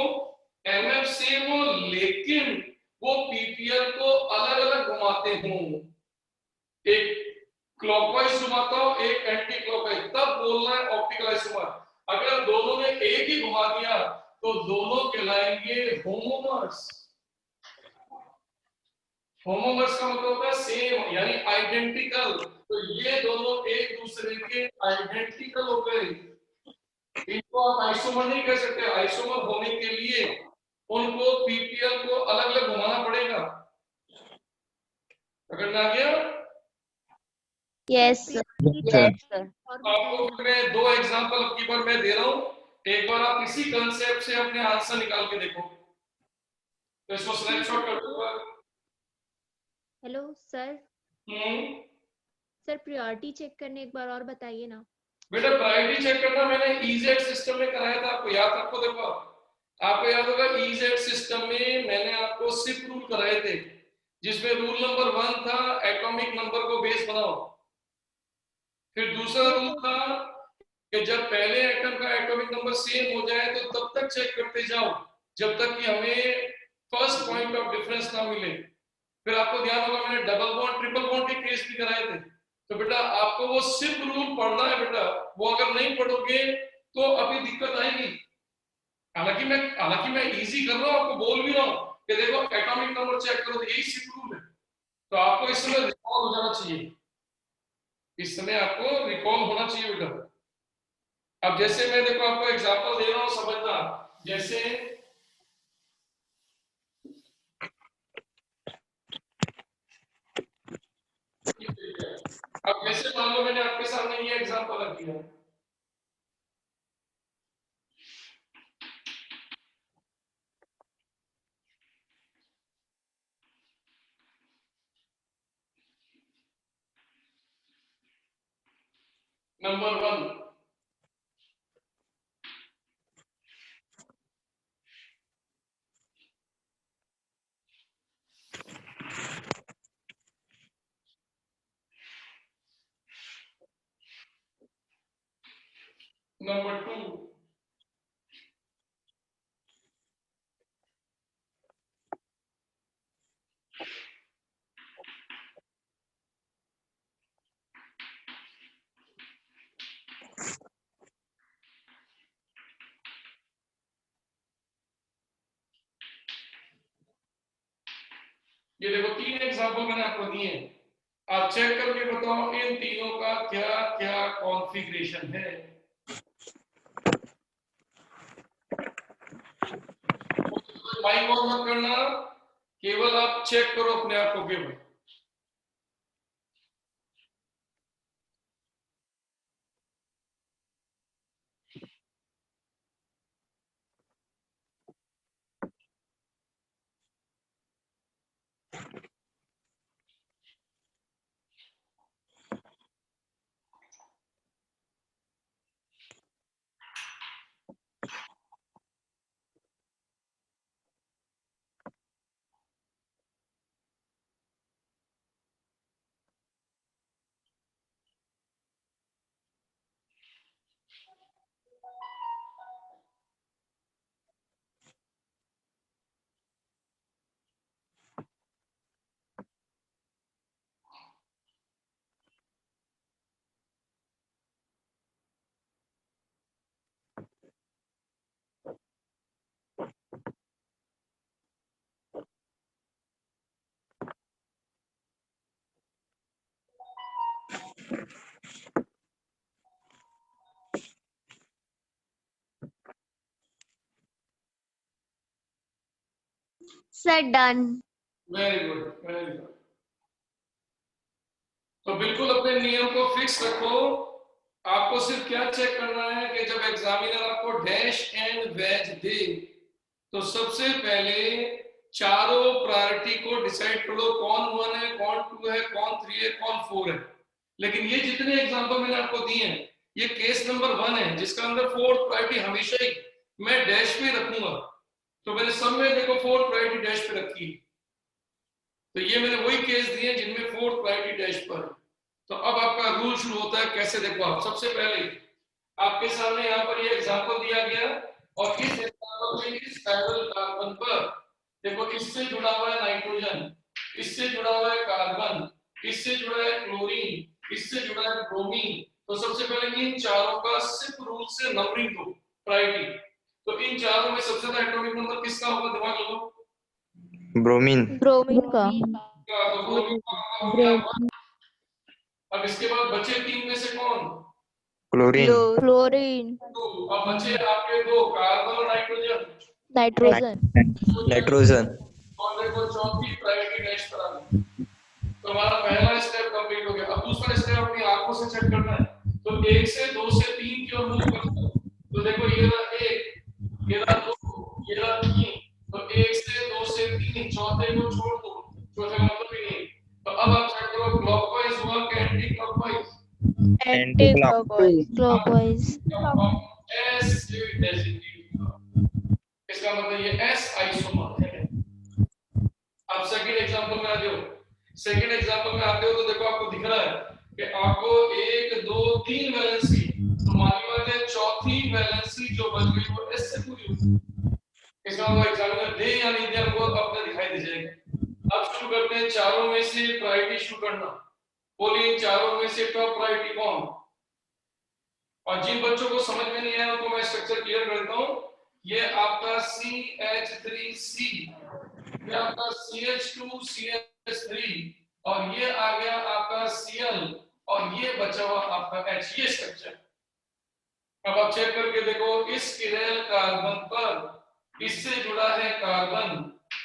एमएफ सेम हो, लेकिन वो पीपीएल को अलग अलग घुमाते हों, एक क्लॉकवाइज घुमाता हो, एक एंटी क्लॉकवाइज, तब बोलना है ऑप्टिकल आइसोमर। अगर दोनों ने एक ही घुमा दिया तो दोनों कहलाएंगे होमोमर्स। होमोमर्स का मतलब होता है सेम, यानी आइडेंटिकल। तो ये दोनों एक दूसरे के आइडेंटिकल हो गए, इनको आप आइसोमर नहीं कह सकते। आइसोमर होने के लिए उनको पीपीएल को अलग अलग घुमाना पड़ेगा। पकड़ में आ गया? यस आपको मैं दो एग्जांपल अब की बार मैं दे रहा हूं, एक बार आप इसी कंसेप्ट से अपने आंसर निकाल के देखो। तो इसको स्नैपशॉट कर दूंगा। Hello sir. Sir priority check करने एक बार और बताइए ना। बेटा प्रायोरिटी चेक करना मैंने ईजेड सिस्टम में कराया था, आपको याद रखो। देखो आपको याद होगा ईजेड सिस्टम में मैंने आपको सिप रूल कराए थे, जिसमें रूल नंबर 1 था एटॉमिक नंबर को बेस बनाओ। फिर दूसरा रूल था कि जब पहले एटम का एटॉमिक नंबर सेम हो जाए तो तब तक चेक करते जाओ जब तक कि हमें फर्स्ट पॉइंट ऑफ डिफरेंस ना मिले। फिर आपको ध्यान होगा मैंने डबल बॉन्ड ट्रिपल बॉन्ड के केस भी कराए थे। तो बेटा आपको वो सिप रूल पढ़ना है बेटा, वो अगर नहीं पढ़ोगे तो अभी दिक्कत आएगी। हालांकि मैं इजी कर रहा हूं, आपको बोल भी रहा हूं कि देखो एटॉमिक नंबर चेक करो, तो यही सिप रूल है। तो आपको इस समय रिकॉल हो जाना चाहिए, इस समय आपको रिकॉल होना चाहिए बेटा। अब जैसे मैं देखो आपको एग्जांपल दे रहा हूं, समझना। जैसे अब जैसे मान लो मैंने आपके सामने ये एग्जांपल रख दिया, नंबर 1। नंबर 2। ये देखो 3 एग्जांपल मैंने आपको दिए, आप चेक करके बताओ इन तीनों का क्या क्या कॉन्फ़िगरेशन है। माइक ऑन मत करना, केवल आप चेक करो अपने आप को केवल। Sir done. Very good, very good. तो बिल्कुल अपने नियम को फिक्स रखो। आपको सिर्फ क्या चेक करना है कि जब एग्जामिनर आपको डैश एंड वेज दे तो सबसे पहले चारों प्रायोरिटी को डिसाइड कर लो, कौन 1 है, कौन 2 है, कौन 3 है, कौन 4 है। लेकिन ये जितने एग्जांपल मैंने आपको दिए हैं ये केस नंबर 1 है जिसका अंदर 4th प्रायोरिटी हमेशा ही मैं डैश पे रखूंगा। तो मैंने सब में देखो 4th प्रायोरिटी डैश पे रखी। तो ये मैंने वही केस दिए जिनमें 4th प्रायोरिटी डैश पर। तो अब आपका रूल शुरू होता है। कैसे देखो आप, सबसे पहले आपके सामने यहाँ पर ये एग्जांपल दिया गया और इस एग्जांपल में इस पैरेलल कार्बन पर देखो इससे जुड़ा हुआ है नाइट्रोजन, इससे जुड़ा हुआ है कार्बन, इससे जुड़ा है क्लोरीन, इससे जुड़ा है ब्रोमीन। तो सबसे पहले इन चारों का सिर्फ रूल से नंबरिंग दो प्रायोरिटी। तो इन चारों में सबसे ज्यादा एटॉमिक नंबर किसका होगा, दिमाग लगाओ। ब्रोमीन। ब्रोमीन का। तो ब्रोमीन का हो गया 1। अब इसके बाद बचे 3 में से कौन, क्लोरीन। क्लोरीन। 2। अब बचे आपके 2 कार्बन और नाइट्रोजन। नाइट्रोजन। नाइट्रोजन। और देखो चौथी प्रायोरिटी डैश पर आ गई। तो हमारा पहला स्टेप कंप्लीट हो गया। अब दूसरा स्टेप अपनी आंखों से चेक करना है। तो 1 से 2 से 3 की ओर मूव करना। तो देखो ये रहा 1, ये रहा 2, ये रहा 3। तो 1 से 2 से 3, चौथे को छोड़ दो, चौथे का मतलब ही नहीं। तो अब आप चेक करो क्लॉकवाइज हुआ कि anti clockwise. Anti clockwise. S designate हुआ। इसका मतलब ये एस आइसोमर है। अब सेकंड एग्जांपल में आ जाओ। सेकंड एग्जांपल में आते हो तो देखो आपको दिख रहा है कि आपको 1 2 3 वैलेंसी, तो मानी बात है चौथी वैलेंसी जो बच गई वो एस से पूरी होगी। इसका मतलब एग्जामिनर दे या नहीं दे आपको अपने दिखाई दे जाएगा। अब शुरू करते हैं चारों में से प्रायोरिटी शुरू करना। बोलिए चारों में से टॉप प्रायोरिटी कौन। और जिन बच्चों को समझ में नहीं आया उनको मैं स्ट्रक्चर क्लियर करता हूं। ये आपका CH3C, ये आपका CH2 CH3 और ये आ गया आपका Cl और ये बचा हुआ आपका H। ये स्ट्रक्चर। अब आप चेक करके देखो इस किरेल कार्बन पर इससे जुड़ा है कार्बन,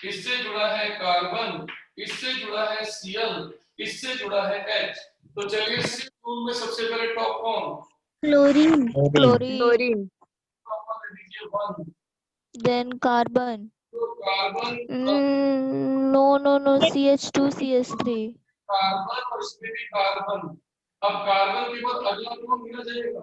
इससे जुड़ा है कार्बन, इससे जुड़ा है Cl, इससे जुड़ा है H। तो चलिए इस रूल में सबसे पहले टॉप कौन, क्लोरीन। क्लोरीन। Then carbon. तो carbon no CH2 CH3। Carbon और इसमें भी कार्बन। अब कार्बन के बाद अगला कौन मिला जाएगा,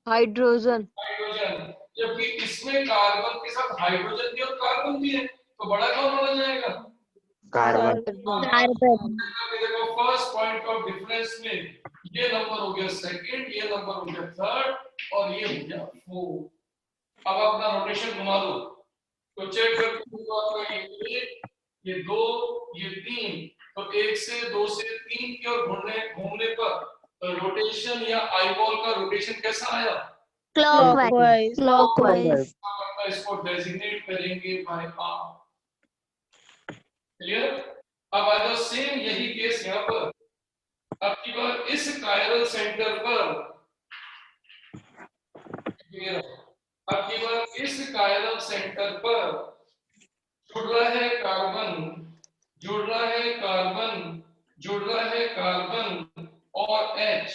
हाइड्रोजन। हाइड्रोजन। जबकि इसमें कार्बन के साथ हाइड्रोजन भी और कार्बन भी है तो बड़ा कौन होना जाएगा, कार्बन। कार्बन। देखो फर्स्ट पॉइंट ऑफ डिफरेंस में ये नंबर हो गया सेकंड, ये नंबर हो गया थर्ड और ये हो गया 4। अब अपना रोटेशन घुमा दो तो चेक करके तो आपका ये 2 ये 3। तो 1 से 2 से 3 की ओर घूमने पर रोटेशन या आईबॉल का रोटेशन कैसा आया, क्लॉकवाइज। क्लॉकवाइज। इसको डेजिग्नेट करेंगे बाय आर। क्लियर। अब आ जाओ सेम यही केस यहाँ पर। अब की बार इस कायरल सेंटर पर, अब की बार इस कायरल सेंटर पर जुड़ रहा है कार्बन, जुड़ रहा है कार्बन, जुड़ रहा है कार्बन और H।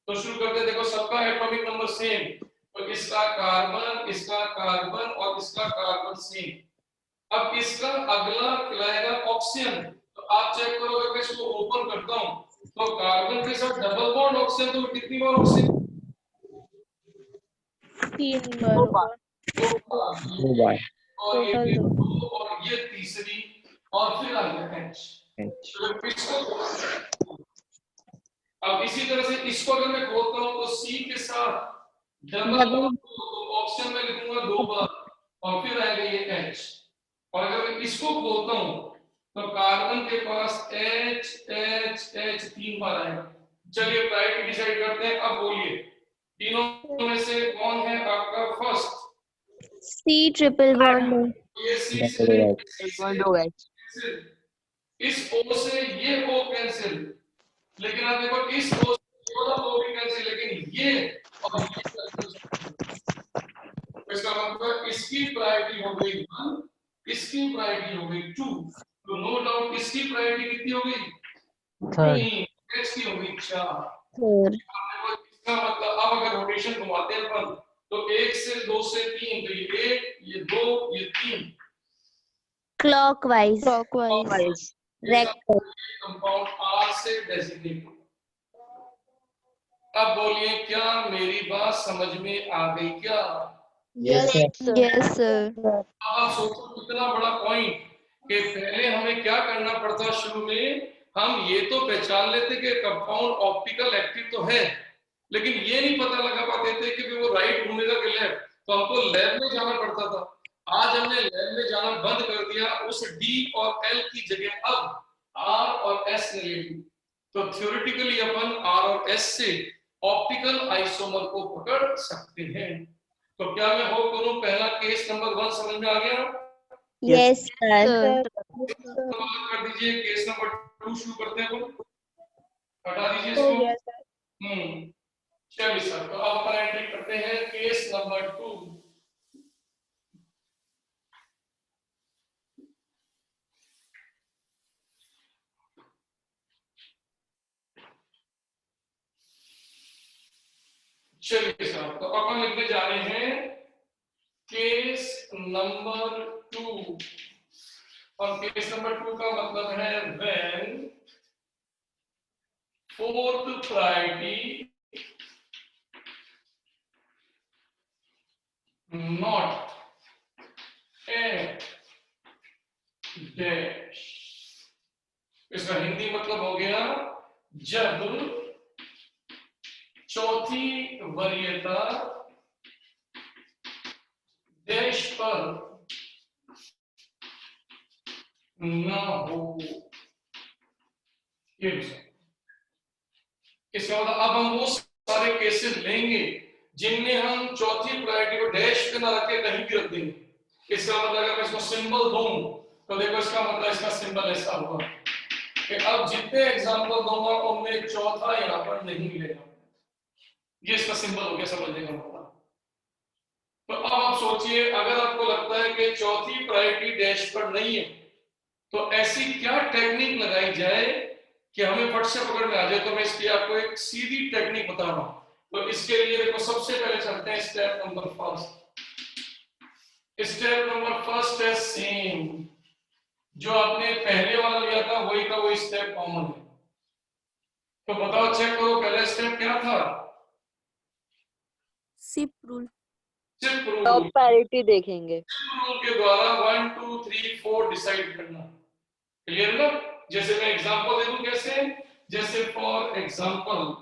तो शुरू करते देखो सबका एटॉमिक नंबर सेम। तो इसका कार्बन और इसका कार्बन सेम। अब इसका अगला कहलाएगा ऑक्सीजन। तो आप चेक करो अगर मैं इसको ओपन करता हूं तो कार्बन के साथ डबल बॉन्ड ऑक्सीजन तो कितनी बार ऑक्सीजन, 3 बार। 2 बार। और ये 2 और ये तीसरी और फिर आ गया H। तो इसको अब इसी तरह से इसको अगर मैं खोलता हूं तो C के साथ डबल ऑक्सीजन में लिखूंगा 2 बार और फिर आएगा ये H। और अगर मैं इसको खोलता हूं तो कार्बन के पास H H H 3 बार आएगा। चलिए प्रायोरिटी डिसाइड करते हैं। अब बोलिए तीनों में से कौन है आपका फर्स्ट, C ट्रिपल बॉन्ड। ये C से इस O से ये O कैंसिल, लेकिन आप देखो इस दो भी कैंसिल, लेकिन ये और ये इसका मतलब इसकी प्रायोरिटी हो गई 1, इसकी प्रायोरिटी हो गई 2, तो नो डाउट इसकी प्रायोरिटी कितनी हो गई? 3, x की हो गई 4। इसका मतलब अब अगर रोटेशन घुमाते हैं अपन तो 1 से 2 से 3, तो ये 1, ये 2, ये 3 क्लॉकवाइज। Clockwise. कंपाउंड R से डेजिग्नेट। अब बोलिए क्या मेरी बात समझ में आ गई क्या? Yes, sir. अब आप सोचो कितना बड़ा पॉइंट कि पहले हमें क्या करना पड़ता शुरू में, हम ये तो पहचान लेते कि कंपाउंड ऑप्टिकल एक्टिव तो है, लेकिन ये नहीं पता लगा पाते थे कि वो राइट घूमेगा कि लेफ्ट, तो हमको लैब में जाना पड़ता था। आज हमने लैब में जाना बंद कर दिया, उस डी और एल की जगह अब आर और एस ने ले ली। तो थ्योरेटिकली अपन आर और एस से ऑप्टिकल आइसोमर को पकड़ सकते हैं। तो क्या मैं हो करूं, पहला केस नंबर 1 समझ में आ गया? Yes sir. कर दीजिए, केस नंबर 2 शुरू करते हैं। हटा दीजिए इसको। चलिए सर, तो अब अपन एंट्री करते हैं केस नंबर 2। चलिए सर, तो अपन लिखने जा रहे हैं केस नंबर 2। और केस नंबर 2 का मतलब है when fourth priority not at dash. इसका हिंदी मतलब हो गया जब चौथी वरीयता डैश पर न हो। ये इसका मतलब अब हम वो सारे केसेस लेंगे जिनमें हम चौथी प्रायोरिटी को डैश पे ना रखे कहीं भी रख देंगे। इसका मतलब अगर मैं इसको सिंबल दूं तो देखो इसका मतलब इसका सिंबल ऐसा होगा कि अब जितने एग्जांपल दूंगा उनमें चौथा यहां पर नहीं मिलेगा। ये इसका सिंबल हो गया, समझेगा मतलब। तो अब आप सोचिए, अगर आपको लगता है कि चौथी प्रायोरिटी डैश पर नहीं है तो ऐसी क्या टेक्निक लगाई जाए कि हमें फट से पकड़ में आ जाए। तो मैं इसकी आपको एक सीधी टेक्निक बता रहा हूं। तो इसके लिए देखो सबसे पहले चलते हैं step number first. Step number first है सेम, जो आपने पहले वाला लिया था वही का वही स्टेप कॉमन है। तो बताओ, चेक करो पहला स्टेप क्या था? CIP rule. CIP rule. Top parity देखेंगे। सिप रूल के द्वारा 1 2 3 4 डिसाइड करना। क्लियर ना? जैसे मैं एग्जांपल दे दूं कैसे, जैसे फॉर एग्जांपल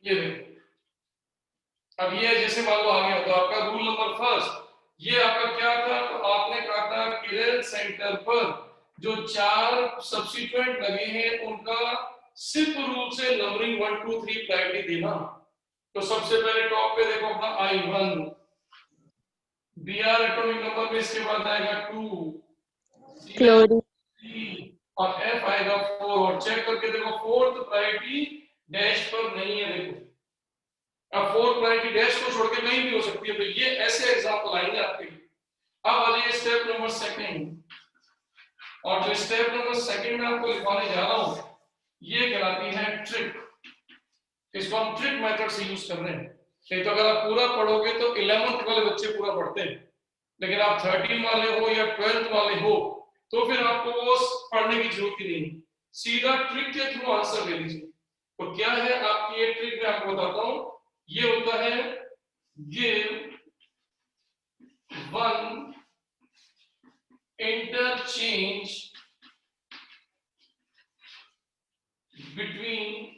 ये देखो, अब ये जैसे मान लो आ गया, तो आपका रूल नंबर फर्स्ट ये आपका क्या था? तो आपने कहा था किरण सेंटर पर जो 4 सब्स्टिट्यूएंट लगे हैं उनका सिप रूल से नंबरिंग 1 2 3 प्रायोरिटी देना। तो सबसे पहले टॉप पे देखो अपना I1, Br एटॉमिक नंबर में इसके बाद आएगा 2, क्लोरीन, 3 और F आएगा 4। और चेक करके देखो फोर्थ प्रायोरिटी डैश पर नहीं है। देखो अब फोर्थ प्रायोरिटी डैश को छोड़ के कहीं भी हो सकती है। तो ये ऐसे एग्जांपल आएंगे आपके लिए। अब आ जाइए स्टेप नंबर सेकंड। और जो स्टेप नंबर सेकंड में आपको लिखवाने जा रहा हूं ये कहलाती है ट्रिक। इसको हम ट्रिक मेथड से यूज कर रहे हैं। नहीं तो अगर आप पूरा पढ़ोगे तो 11th वाले बच्चे पूरा पढ़ते हैं, लेकिन आप 13 वाले हो या 12th वाले हो तो फिर आपको वो पढ़ने की जरूरत ही नहीं, सीधा ट्रिक के थ्रू आंसर दे दीजिए। तो क्या है आपकी ये ट्रिक, मैं आपको बताता हूं। ये होता है give one interchange between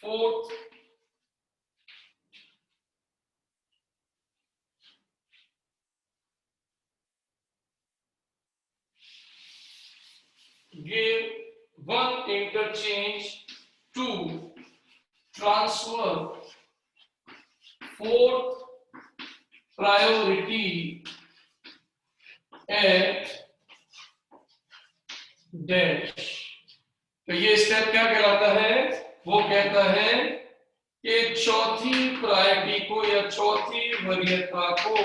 fourth give one interchange to transfer fourth priority at dash। तो ये स्टेप क्या कहलाता है? वो कहता है कि चौथी प्रायोरिटी को या चौथी वरीयता को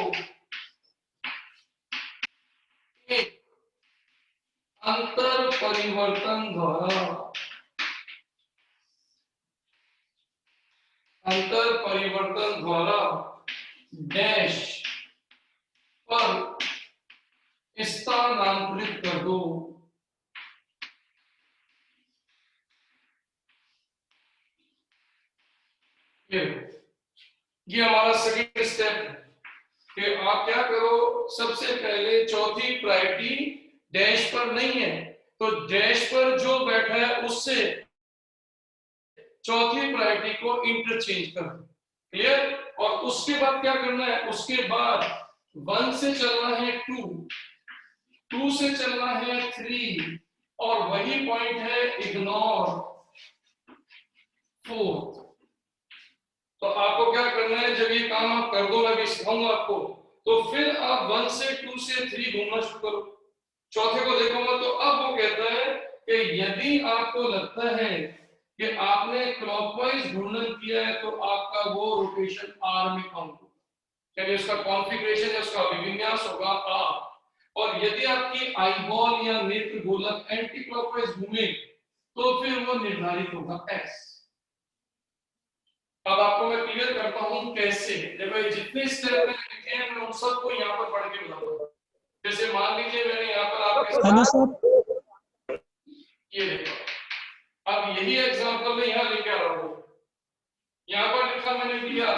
एक अंतर परिवर्तन द्वारा डैश पर स्थानांतरित कर दो। ये हमारा सेकंड स्टेप है कि आप क्या करो, सबसे पहले चौथी प्रायोरिटी डैश पर नहीं है तो डैश पर जो बैठा है उससे चौथी प्रायोरिटी को इंटरचेंज कर दो। क्लियर? और उसके बाद क्या करना है? उसके बाद 1 से चलना है 2 से चलना है 3 और वही पॉइंट है इग्नोर 4। तो आपको क्या करना है, जब ये काम आप कर दो, मैं भी सिखाऊंगा आपको, तो फिर आप 1 से 2 से 3 घूमना शुरू करो। चौथे को देखूंगा तो अब वो कहता है कि यदि आपको लगता है कि आपने क्लॉकवाइज घूर्णन किया है तो आपका वो रोटेशन आर में काउंट होगा, यानी उसका कॉन्फ़िगरेशन या उसका अभिविन्यास होगा आर। और यदि आपकी आईबॉल या नेत्र गोलक एंटी क्लॉकवाइज घूमे तो फिर वो निर्धारित होगा एस। अब आपको मैं क्लियर करता हूं कैसे। देखो जितने स्टेप मैंने लिखे हैं मैं उन सबको यहाँ पर पढ़ के बताऊंगा। जैसे मान लीजिए मैंने यहाँ पर आपके साथ ये देखो, अब यही एग्जांपल मैं यहाँ लेके आ रहा हूँ। यहाँ पर लिखा मैंने दिया,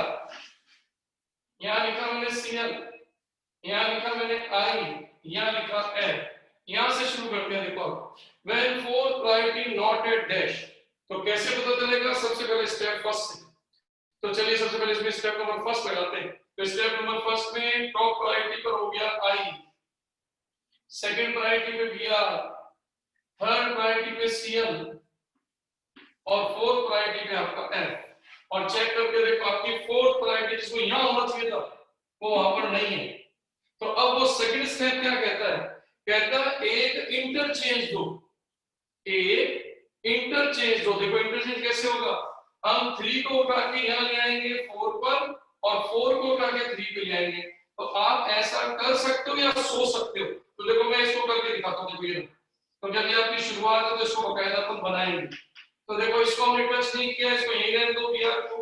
यहाँ लिखा मैंने सीएल, यहाँ लिखा मैंने आई, यहाँ लिखा एफ। यहाँ से शुरू करते हैं। देखो when fourth priority not at dash, तो कैसे पता चलेगा? सबसे पहले स्टेप फर्स्ट से। तो चलिए सबसे पहले इसमें स्टेप नंबर फर्स्ट लगाते हैं। तो स्टेप नंबर फर्स्ट में टॉप प्रायोरिटी पर हो गया आई, सेकंड प्रायोरिटी पे गया, थर्ड प्रायोरिटी पे सीएल और फोर्थ प्रायोरिटी पे आपका एफ। और चेक करके देखो आपकी फोर्थ प्रायोरिटी जिसको यहां होना चाहिए था वो वहां पर नहीं है। तो अब वो सेकंड स्टेप क्या कहता है? कहता है एक इंटरचेंज दो, एक इंटरचेंज दो। देखो इंटरचेंज कैसे होगा? हम 3 को उठा के यहाँ ले आएंगे 4 पर और 4 को उठा के 3 पे ले आएंगे। तो आप ऐसा कर सकते हो या सोच सकते हो। तो देखो मैं इसको करके दिखाता हूँ। तो जब ये आपकी शुरुआत है तो इसको बकायदा अपन बनाएंगे। तो देखो इसको हमने टच नहीं किया, इसको यही रहने दो बिहार को,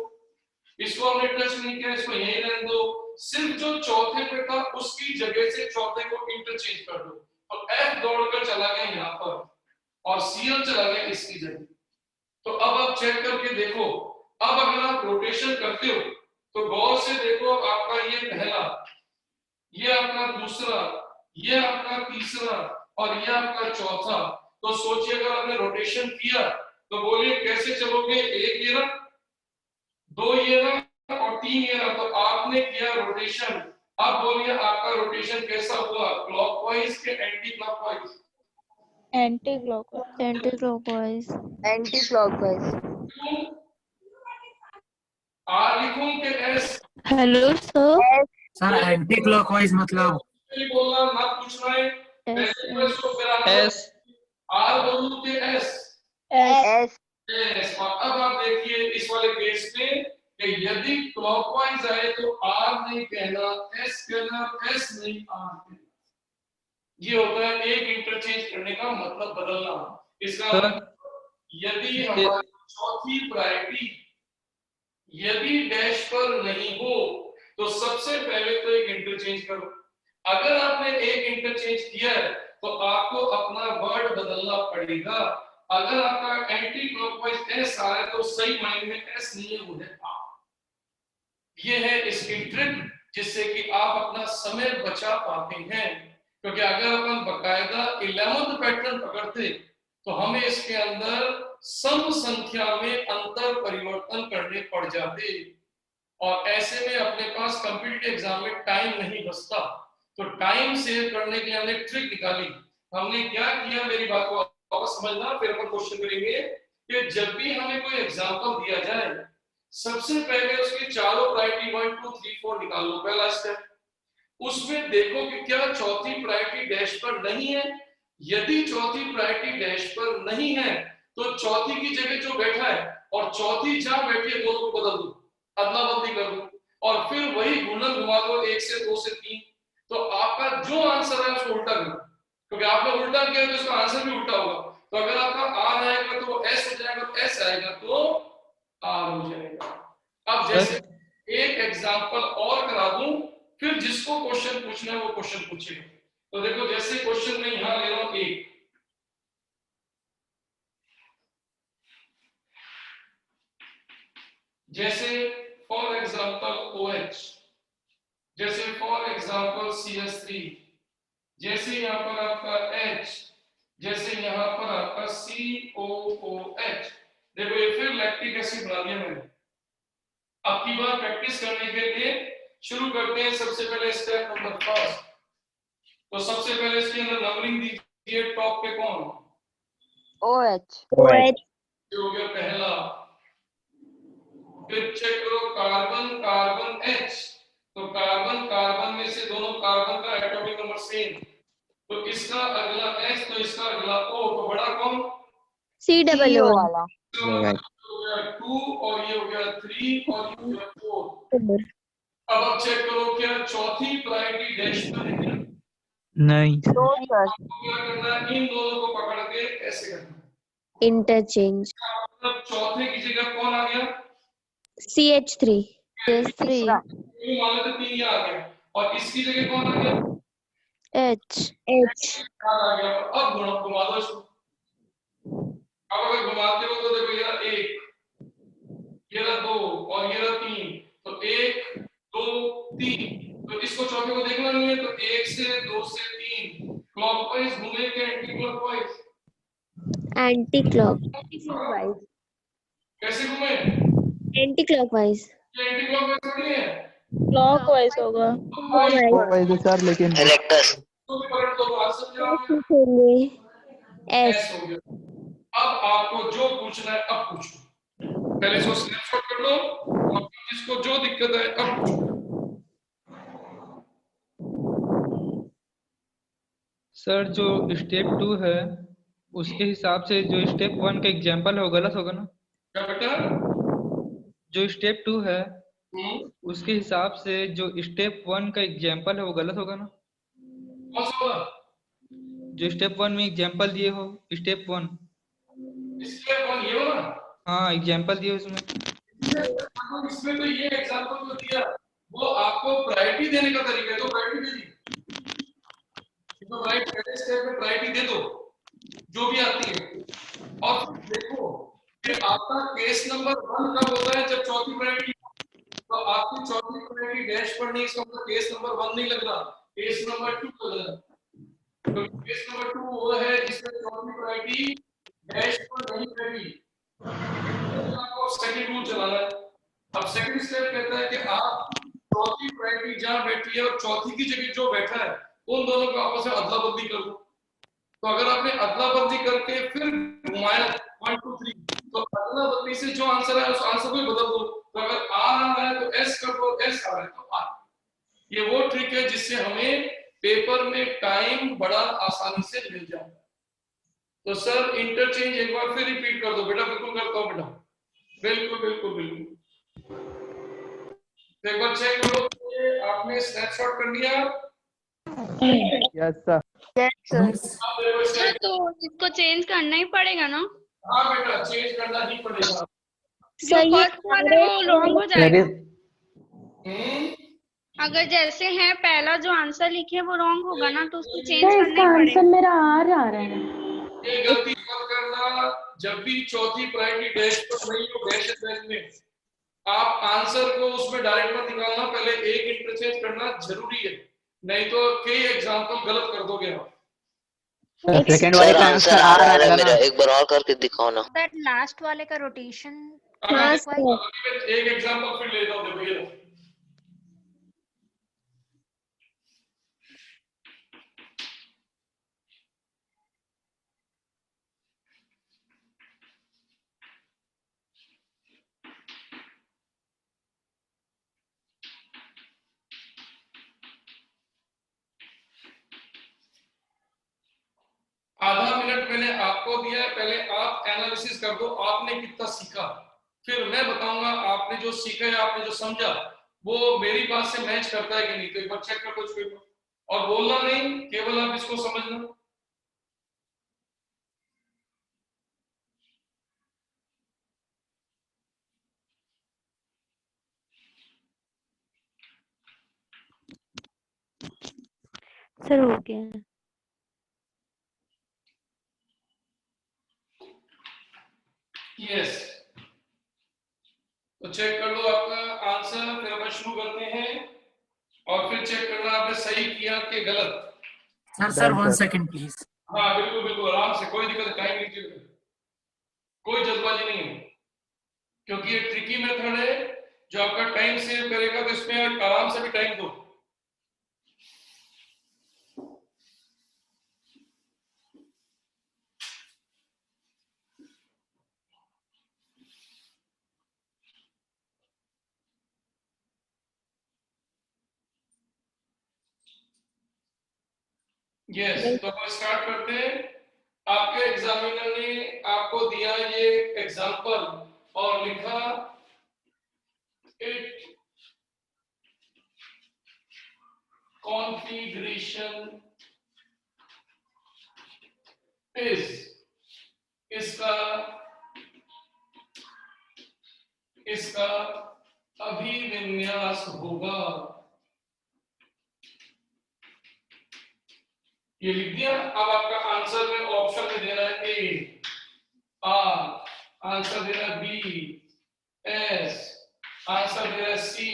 इसको हमने टच नहीं किया, इसको यही रहने दो। सिर्फ जो चौथे पे था उसकी जगह से चौथे को इंटरचेंज कर दो। तो एफ दौड़कर चला गया यहाँ पर और सीएल चला गया इसकी जगह। तो अब आप चेक करके देखो, अब अगर आप रोटेशन करते हो तो गौर से देखो, आपका ये पहला, ये आपका दूसरा, ये आपका तीसरा और ये आपका चौथा। तो सोचिए अगर आपने रोटेशन किया तो बोलिए कैसे चलोगे? 1 ये रहा, 2 ये रहा और 3 ये रहा। तो आपने किया रोटेशन। अब बोलिए आपका रोटेशन कैसा हुआ? क्लॉकवाइज के anti clockwise? Anti clockwise. Anti clockwise. Anti clockwise. R लिखूं कि S? Hello sir. Sir anti clockwise मतलब बोलना मत पूछना है। एस। आर बोलूं कि एस? एस। एस। और अब आप देखिए इस वाले केस में कि यदि क्लॉकवाइज आए तो आर नहीं कहना, एस कहना, एस नहीं आर कहना। ये होता है एक इंटरचेंज करने का मतलब बदलना। इसका यदि हमारी चौथी प्रायोरिटी यदि डैश पर नहीं हो तो सबसे पहले तो एक इंटरचेंज करो। अगर आपने एक इंटरचेंज किया है तो आपको अपना वर्ड बदलना पड़ेगा। अगर आपका एंटी क्लॉकवाइज एस आ रहा है तो सही माइंड में एस नहीं है, वो है आर। ये है इसकी ट्रिक जिससे कि आप अपना समय बचा पाते हैं। क्योंकि अगर अपन बकायदा 11th पैटर्न पकड़ते तो हमें इसके अंदर सम संख्या में अंतर परिवर्तन करने पड़ जाते और ऐसे में अपने पास कॉम्पिटिटिव एग्जाम में टाइम नहीं बचता। तो टाइम सेव करने के लिए हमने ट्रिक निकाली। हमने क्या किया, मेरी बात को समझना, फिर अपन क्वेश्चन करेंगे कि जब भी हमें कोई एग्जांपल दिया जाए सबसे पहले उसके चारों प्रायोरिटी 1 2 3 4 निकाल लो, पहला स्टेप। उसमें देखो कि क्या चौथी प्रायोरिटी डैश पर नहीं है। यदि चौथी प्रायोरिटी डैश पर नहीं है तो चौथी की जगह जो बैठा है और चौथी जहां बैठी है दोनों को बदल दो, अदला बदली कर दो और फिर वही घूर्णन घुमा दो 1 से 2 से 3। तो आपका जो आंसर है उसको उल्टा करो, क्योंकि आपने उल्टा किया तो इसका आंसर भी उल्टा होगा। तो अगर आपका आर आएगा तो एस हो जाएगा, एस आएगा तो आर हो जाएगा। अब जैसे एक एग्जांपल और करा दूं, फिर जिसको क्वेश्चन पूछना है वो क्वेश्चन पूछेगा। तो देखो जैसे क्वेश्चन में यहां ले रहा हूं एक, जैसे फॉर एग्जांपल OH, जैसे फॉर एग्जांपल CH3, जैसे यहाँ पर आपका H, जैसे यहाँ पर आपका COOH। देखो ये फिर लैक्टिक एसिड बना दिया मैंने। अब की बार प्रैक्टिस करने के लिए शुरू करते हैं। सबसे पहले स्टेप नंबर फर्स्ट, तो सबसे पहले इसके अंदर नंबरिंग दीजिए। टॉप पे कौन? OH। जो हो गया पहला। फिर चेक करो कार्बन कार्बन H, तो कार्बन कार्बन में से दोनों कार्बन का एटॉमिक नंबर सेम, तो इसका अगला H तो इसका अगला O, तो बड़ा कौन? CO वाला। हो गया 2 और ये हो गया 3 और ये हो गया 4। अब आप चेक करो क्या चौथी प्रायोरिटी डैश पर है क्या? नहीं। तो सर क्या करना है, इन दोनों को पकड़ के ऐसे करना। इंटरचेंज। मतलब चौथे की जगह कौन आ गया? CH3। CH3 मान लेते 3 ये आ गया और इसकी जगह कौन आ गया? H 4 आ गया। अब घुमा दो इसको। अब अगर घुमाते हो तो देखो ये रहा 1, ये रहा 2 और ये रहा 3, तो 1 2 3। तो इसको चौथे को देखना नहीं है, तो 1 से 2 से 3 क्लॉकवाइज घूमे के एंटी क्लॉकवाइज? Anti clock. कैसे घूमे? Anti clockwise. ये एंटी क्लॉकवाइज थोड़ी है, clockwise होगा। सर लेकिन तो भी पलट दो तो आंसर क्या आ गया? एस। एस हो गया। अब आपको जो पूछना है अब पूछो। पहले इसको स्नैपशॉट कर लो और जिसको जो दिक्कत है अब पूछो। सर जो स्टेप 2 है उसके हिसाब से जो स्टेप 1 का एग्जाम्पल है वो गलत होगा ना? क्या बेटा? जो स्टेप 2 है उसके हिसाब से जो स्टेप 1 का एग्जाम्पल है वो गलत होगा ना? कौन सा वाला? जो स्टेप 1 में एग्जाम्पल दिए हो, स्टेप 1। स्टेप 1 ये हो ना? हाँ एग्जाम्पल दिए उसमें। इसमें तो ये एग्जांपल जो दिया वो आपको प्रायोरिटी देने का तरीका है, तो प्रायोरिटी दे दी। तो राइट पहले स्टेप में प्रायोरिटी दे दो जो भी आती है, और देखो कि आपका केस नंबर 1 कब होता है? जब चौथी प्रायोरिटी। तो आपकी चौथी प्रायोरिटी डैश पर नहीं, इसका मतलब केस नंबर 1 नहीं लग रहा, केस नंबर 2 लग रहा। तो केस नंबर 2 वो है जिसमें चौथी प्रायोरिटी डैश पर नहीं बैठी। आपको सेकंड रूल चलाना है। अब सेकंड स्टेप कहता है कि आप चौथी प्रायोरिटी जहां बैठी है और चौथी की जगह जो बैठा है उन दोनों को आपस में अदला बदली कर दो। तो अगर आपने अदला बदली करके फिर घुमाया 1 2 3, तो अदला बदली से जो आंसर है उस आंसर को ही बदल दो। तो अगर आर आ रहा है तो एस कर दो, एस आ रहा है तो आर। ये वो ट्रिक है जिससे हमें पेपर में टाइम बड़ा आसानी से मिल जाता है। तो सर इंटरचेंज एक बार फिर रिपीट कर दो बेटा। बिल्कुल करता हूं बेटा, बिल्कुल बिल्कुल बिल्कुल। तो एक बार चेक करो कि आपने स्नैपशॉट कर लिया? Yes sir. सर तो इसको चेंज करना ही पड़ेगा ना? हाँ बेटा चेंज करना ही पड़ेगा। जो फर्स्ट वाला है वो रॉन्ग हो जाएगा। हम्म, अगर जैसे है पहला जो आंसर लिखे है वो रॉन्ग होगा ना, तो उसको चेंज करना ही पड़ेगा। मेरा आर आ रहा है। ये गलती मत करना। जब भी चौथी प्रायोरिटी डैश पर नहीं हो डैश डैश में, आप आंसर को उसमें डायरेक्ट मत निकालना, पहले एक इंटरचेंज करना जरूरी है, नहीं तो कई एग्जांपल गलत कर दोगे आप। सेकंड वाले का आंसर आ रहा है मेरा, एक बार और करके दिखाओ ना। दैट लास्ट वाले का रोटेशन एक एग्जांपल फिर लेता हूं। देखो ये आपको दिया है, पहले आप एनालिसिस कर दो, आपने कितना सीखा, फिर मैं बताऊंगा आपने जो सीखा है, आपने जो समझा वो मेरी बात से मैच करता है कि नहीं। तो एक बार चेक कर लो इसको, और बोलना नहीं, केवल आप इसको समझना। सर हो गया। यस, तो चेक कर लो आपका आंसर, फिर अपन शुरू करते हैं और फिर चेक करना आपने सही किया कि गलत। Sir 1 second please. हाँ बिल्कुल बिल्कुल, आराम से, कोई दिक्कत, टाइम लीजिए, कोई जल्दबाजी नहीं है, क्योंकि ये ट्रिकी मेथड है जो आपका टाइम सेव करेगा, तो इसमें आराम से भी टाइम दो। यस, तो हम स्टार्ट करते हैं। आपके एग्जामिनर ने आपको दिया ये एग्जांपल और लिखा इट कॉन्फ़िगरेशन इज, इसका अभिविन्यास होगा, ये लिख दिया। अब आपका आंसर में ऑप्शन में देना है ए, आर, आंसर देना है बी, एस, आंसर देना है सी,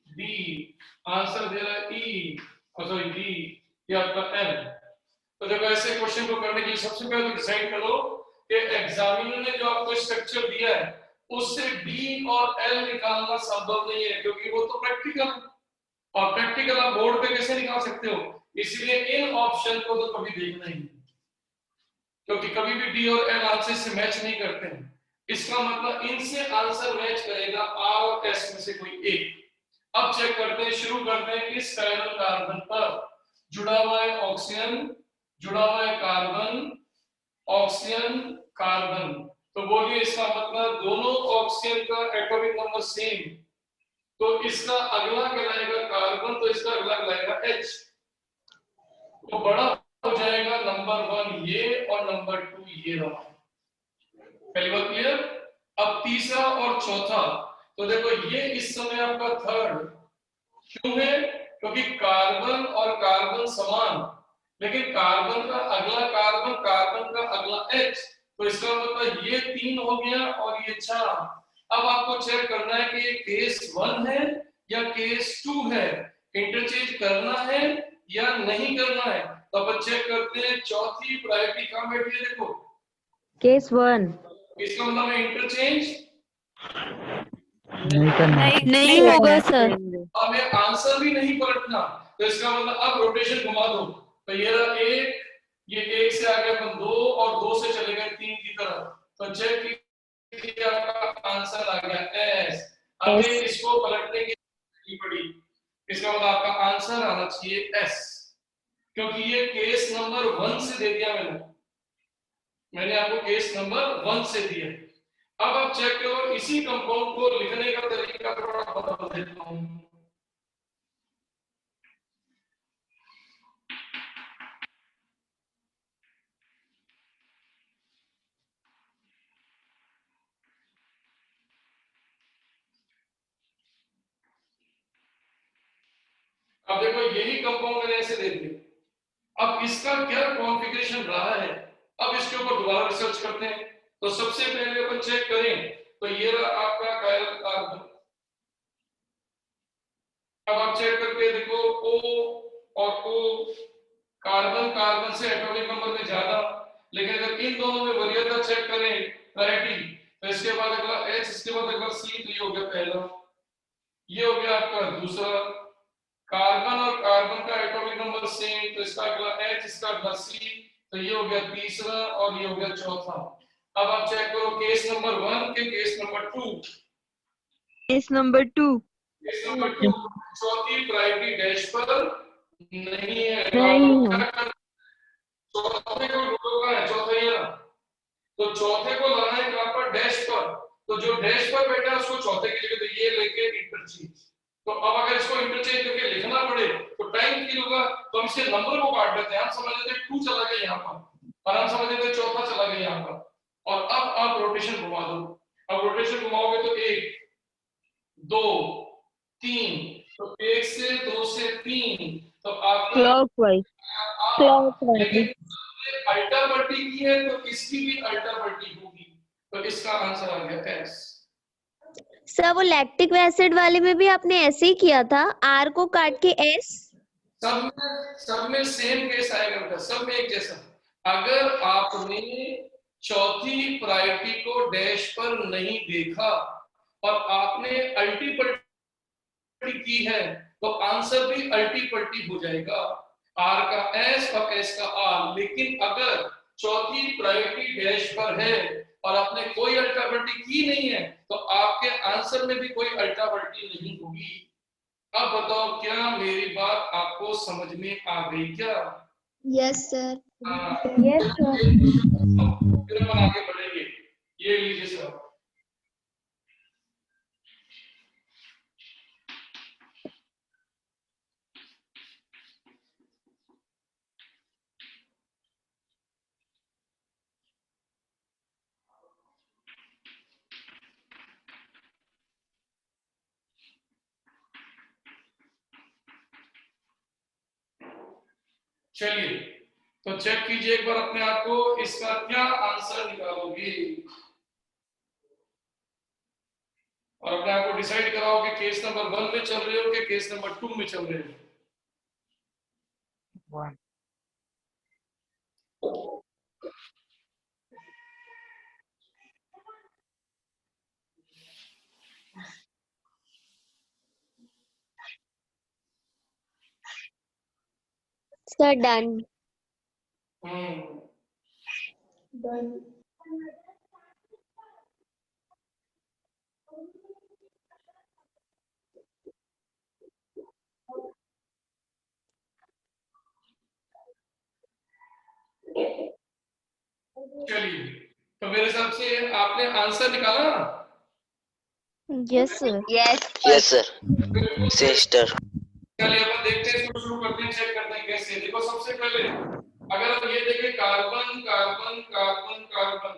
डी, आंसर देना है ई, और सॉरी डी, ये आपका एम। तो जब ऐसे क्वेश्चन को करने के लिए सबसे पहले तो डिसाइड करो कि एग्जामिनर ने जो आपको स्ट्रक्चर दिया है उससे डी और एल निकालना संभव नहीं है, क्योंकि वो तो प्रैक्टिकल, और प्रैक्टिकल आप बोर्ड पे कैसे निकाल सकते हो, इसलिए इन ऑप्शन को तो कभी देखना ही, क्योंकि कभी भी डी और एल आंसर से मैच नहीं करते हैं। इसका मतलब इनसे आंसर मैच करेगा आर और एस में से कोई एक। अब चेक करते हैं, शुरू करते हैं। इस कायरल कार्बन पर जुड़ा हुआ है ऑक्सीजन, जुड़ा हुआ है कार्बन, ऑक्सीजन कार्बन, तो बोलिए इसका मतलब दोनों ऑक्सीजन का एटॉमिक नंबर सेम, तो इसका अगला कहलाएगा कार्बन, तो इसका अगला कहलाएगा H, तो बड़ा हो जाएगा नंबर 1 ये और नंबर 2 ये रहा। पहली बात क्लियर। अब तीसरा और चौथा, तो देखो ये इस समय आपका थर्ड क्यों है, क्योंकि कार्बन और कार्बन समान, लेकिन कार्बन का अगला कार्बन, कार्बन का अगला H, तो इसका मतलब ये 3 हो गया और ये 4। अब आपको चेक करना है कि ये केस 1 है या केस 2 है, इंटरचेंज करना है या नहीं करना है। तो अब चेक करते हैं, चौथी प्रायोरिटी कहां बैठी है, देखो केस 1। इसका मतलब है इंटरचेंज नहीं करना। नहीं होगा सर। हमें आंसर भी नहीं पलटना, तो इसका मतलब अब रोटेशन घुमा दो, तो ये रहा 1, ये 1 से आगे अपन 2 और 2 से चले गए 3 की तरफ, तो चेक कीजिए आपका आंसर आ गया एस। अब इसको पलटने की पड़ी, इसका मतलब आपका आंसर आना चाहिए एस, क्योंकि ये केस नंबर 1 से दे दिया मैंने आपको केस नंबर 1 से दिया। अब आप चेक करो, इसी कंपाउंड को लिखने का तरीका थोड़ा बदल देता हूं। अब देखो यही कंपाउंड मैंने ऐसे दे दिया, अब इसका क्या कॉन्फ़िगरेशन रहा है, अब इसके ऊपर दोबारा रिसर्च करते हैं। तो सबसे पहले अपन चेक करें, तो ये रहा आपका कायरल कार्बन। अब आप चेक करके देखो O और O, कार्बन कार्बन से एटॉमिक नंबर में ज्यादा, लेकिन अगर इन दोनों में वरीयता चेक करें पैरिटी, तो इसके बाद अगला H, इसके बाद अगला C, तो ये हो गया पहला, ये हो गया आपका दूसरा। कार्बन और कार्बन का एटॉमिक नंबर सेम, तो इसका अगला H, इसका अगला C, तो ये हो गया तीसरा और ये हो गया चौथा। अब आप चेक करो केस नंबर 1 के case number 2। Case number 2, case number 2 चौथी प्रायोरिटी डैश पर नहीं है। नहीं है। चौथे को ढूंढोगा है, चौथा ये रहा, तो चौथे को लाना है कहां पर, डैश पर। तो जो डैश पर बैठा है उसको चौथे की जगह, तो ये लेके इंटरचेंज। तो अब अगर इसको इंटरचेंज करके लिखना पड़े तो टाइम किल होगा, तो हम इसके नंबर को काट देते हैं। हम समझ लेते हैं 2 चला गया यहाँ पर, और हम समझ लेते हैं चौथा चला गया यहाँ पर। और अब आप रोटेशन घुमा दो। अब रोटेशन घुमाओगे तो 1 2 3, तो 1 से 2 से 3, तो आपका क्लॉकवाइज। लेकिन अल्टा पलटी की है तो इसकी भी अल्टा पलटी होगी, तो इसका आंसर आ गया एस। सर वो लैक्टिक एसिड वाले में भी आपने ऐसे ही किया था, आर को काट के एस। सब में सेम केस आएगा बेटा, सब में एक जैसा। अगर आपने चौथी प्रायोरिटी को डैश पर नहीं देखा और आपने अल्टी पलटी की है तो आंसर भी अल्टी पलटी हो जाएगा, आर का एस और एस का आर। लेकिन अगर चौथी प्रायोरिटी डैश पर है और आपने कोई अल्टा पलटी की नहीं है तो आपके आंसर में भी कोई अल्टा पलटी नहीं होगी। अब बताओ क्या मेरी बात आपको समझ में आ गई क्या? Yes sir. Yes sir. फिर अपन आगे बढ़ेंगे। ये लीजिए सर, चलिए तो चेक कीजिए एक बार अपने आप को, इसका क्या आंसर निकालोगे और अपने आप को डिसाइड कराओ कि केस नंबर 1 में चल रहे हो कि केस नंबर 2 में चल रहे हो। 1 सर डन। चलिए तो मेरे हिसाब से आपने आंसर निकाला ना? Yes sir. Yes sir sister. चलिए अपन देखते हैं, इसको शुरू करते हैं, चेक करते हैं कैसे। देखो सबसे पहले अगर हम ये देखें कार्बन कार्बन कार्बन कार्बन,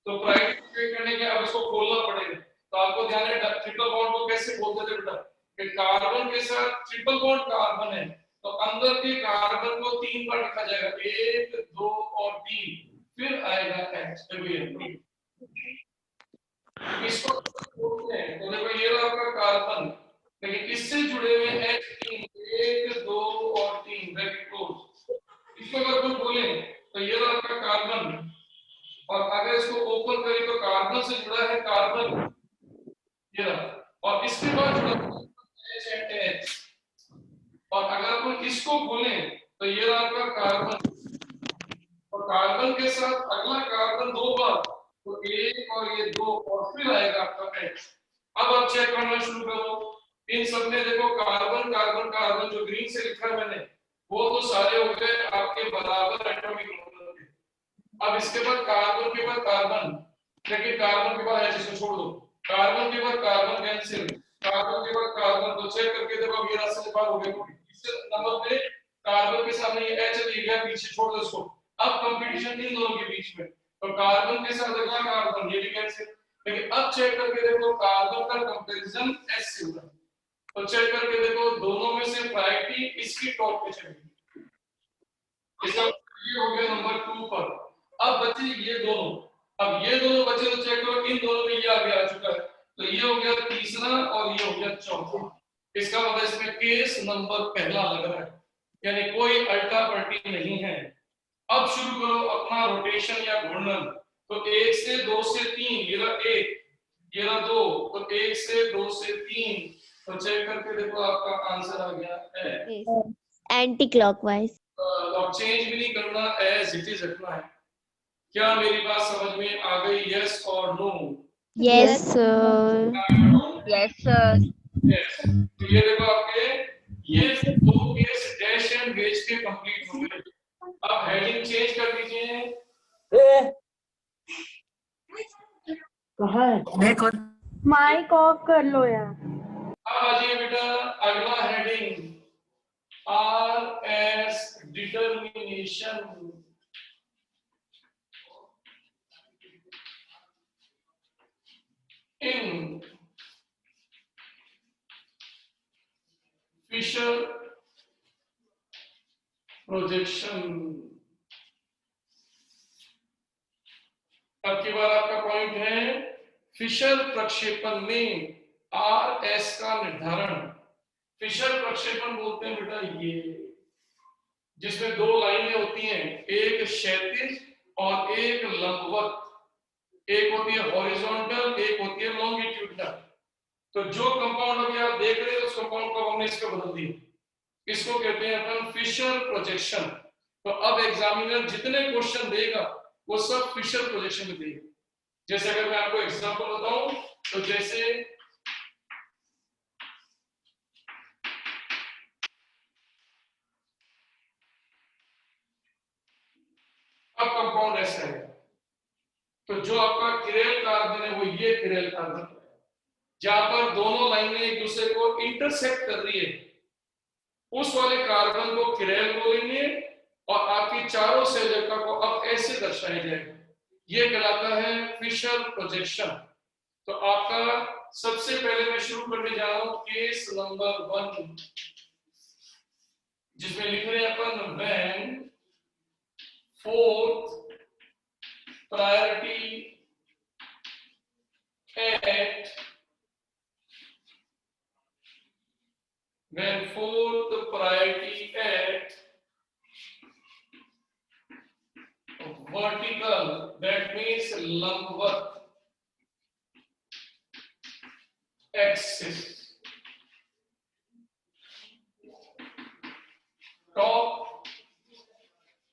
तो प्रायोरिटी चेक करने के अब इसको खोलना पड़ेगा। तो आपको ध्यान है ट्रिपल बॉन्ड को कैसे बोलते थे बेटा, कि कार्बन के साथ ट्रिपल बॉन्ड कार्बन है तो अंदर के कार्बन को 3 बार लिखा जाएगा, 1 2 और 3, फिर आएगा एच। इसको बोलते हैं, तो देखो ये रहा आपका कार्बन, लेकिन इससे जुड़े हुए H3 1 2 और 3 ब्रैकेट क्लोज। इसको अगर कोई बोले तो ये रहा आपका कार्बन, और अगर इसको ओपन करें तो कार्बन से जुड़ा है कार्बन, ये रहा, और इसके बाद जुड़ा H एंड H। और अगर अपन इसको बोले तो ये रहा आपका कार्बन, और कार्बन के साथ अगला कार्बन 2 बार, तो 1 और ये 2 और फिर आएगा आपका H। अब आप चेक करना शुरू करो, इन सब में देखो कार्बन कार्बन कार्बन जो ग्रीन से लिखा है मैंने, वो तो सारे हो गए आपके बराबर एटॉमिक नंबर के। अब इसके बाद कार्बन के बाद कार्बन, लेकिन कार्बन के बाद H इसको छोड़ दो, कार्बन के बाद कार्बन कैंसिल, कार्बन के बाद कार्बन, तो चेक करके देखो ये रास्ते पार हो गए। इस नंबर पे कार्बन के सामने ये H लिख गया, पीछे छोड़ दो इसको। अब कंपटीशन इन दोनों के बीच में, तो कार्बन के साथ अगला कार्बन ये भी कैंसिल। लेकिन अब चेक करके देखो कार्बन का कंपैरिजन S से हुआ, तो चेक करके देखो दोनों में से प्रायोरिटी इसकी टॉप पे चलेगी, इसका ये हो गया नंबर 2 पर। अब बचे ये दोनों, अब ये दोनों बचे तो चेक करो इन दोनों में ये आगे आ चुका है, तो ये हो गया तीसरा और ये हो गया चौथा। इसका मतलब इसमें केस नंबर पहला लग रहा है, यानी कोई अल्टा पलटी नहीं है। अब शुरू करो अपना रोटेशन या घूर्णन, तो 1 से 2 से 3, ये रहा 1 ये रहा 2, तो 1 से 2 से 3, तो चेक करके देखो आपका आंसर आ गया एंटी क्लॉकवाइज। और चेंज भी नहीं करना, एज इट इज रखना है। क्या मेरी बात समझ में आ गई? यस और no? Yes sir. Yes sir. Yes. तो ये देखो आपके ये 2 केस डैश एंड वेज के कंप्लीट हो गए। अब हेडिंग चेंज कर दीजिए, देखो माइक ऑफ कर लो यार। अब आ जाइए बेटा अगला हेडिंग आर एस डिटर्मिनेशन। इन फिशर प्रोजेक्शन। अब की बार आपका पॉइंट है फिशर प्रक्षेपण में आर एस का निर्धारण। फिशर प्रक्षेपण बोलते हैं बेटा ये जिसमें दो लाइनें होती हैं, एक क्षैतिज और एक लंबवत। एक होती है हॉरिजॉन्टल, एक होती है लॉन्गिट्यूडनल। तो जो कंपाउंड अभी आप देख रहे हैं उस कंपाउंड को हमने इसका बदल दिया, इसको कहते हैं अपन फिशर प्रोजेक्शन। तो अब एग्जामिनर जितने क्वेश्चन देगा वो सब फिशर प्रोजेक्शन में देगा। जैसे अगर मैं आपको एग्जांपल बताऊं तो जैसे अब कंपाउंड ऐसा है, तो जो आपका किरेल कार्बन है वो ये किरेल कार्बन है, जहां पर दोनों लाइनें एक दूसरे को इंटरसेक्ट कर रही है उस वाले कार्बन को किरेल बोलेंगे और आपकी चारों संयोजकता को अब ऐसे दर्शाया जाएगा। ये कहलाता है फिशर प्रोजेक्शन। तो आपका सबसे पहले मैं शुरू करने जा रहा हूं केस नंबर 1, जिसमें लिख रहे हैं अपन when fourth priority at when fourth priority at vertical, that means लंबवत axis, top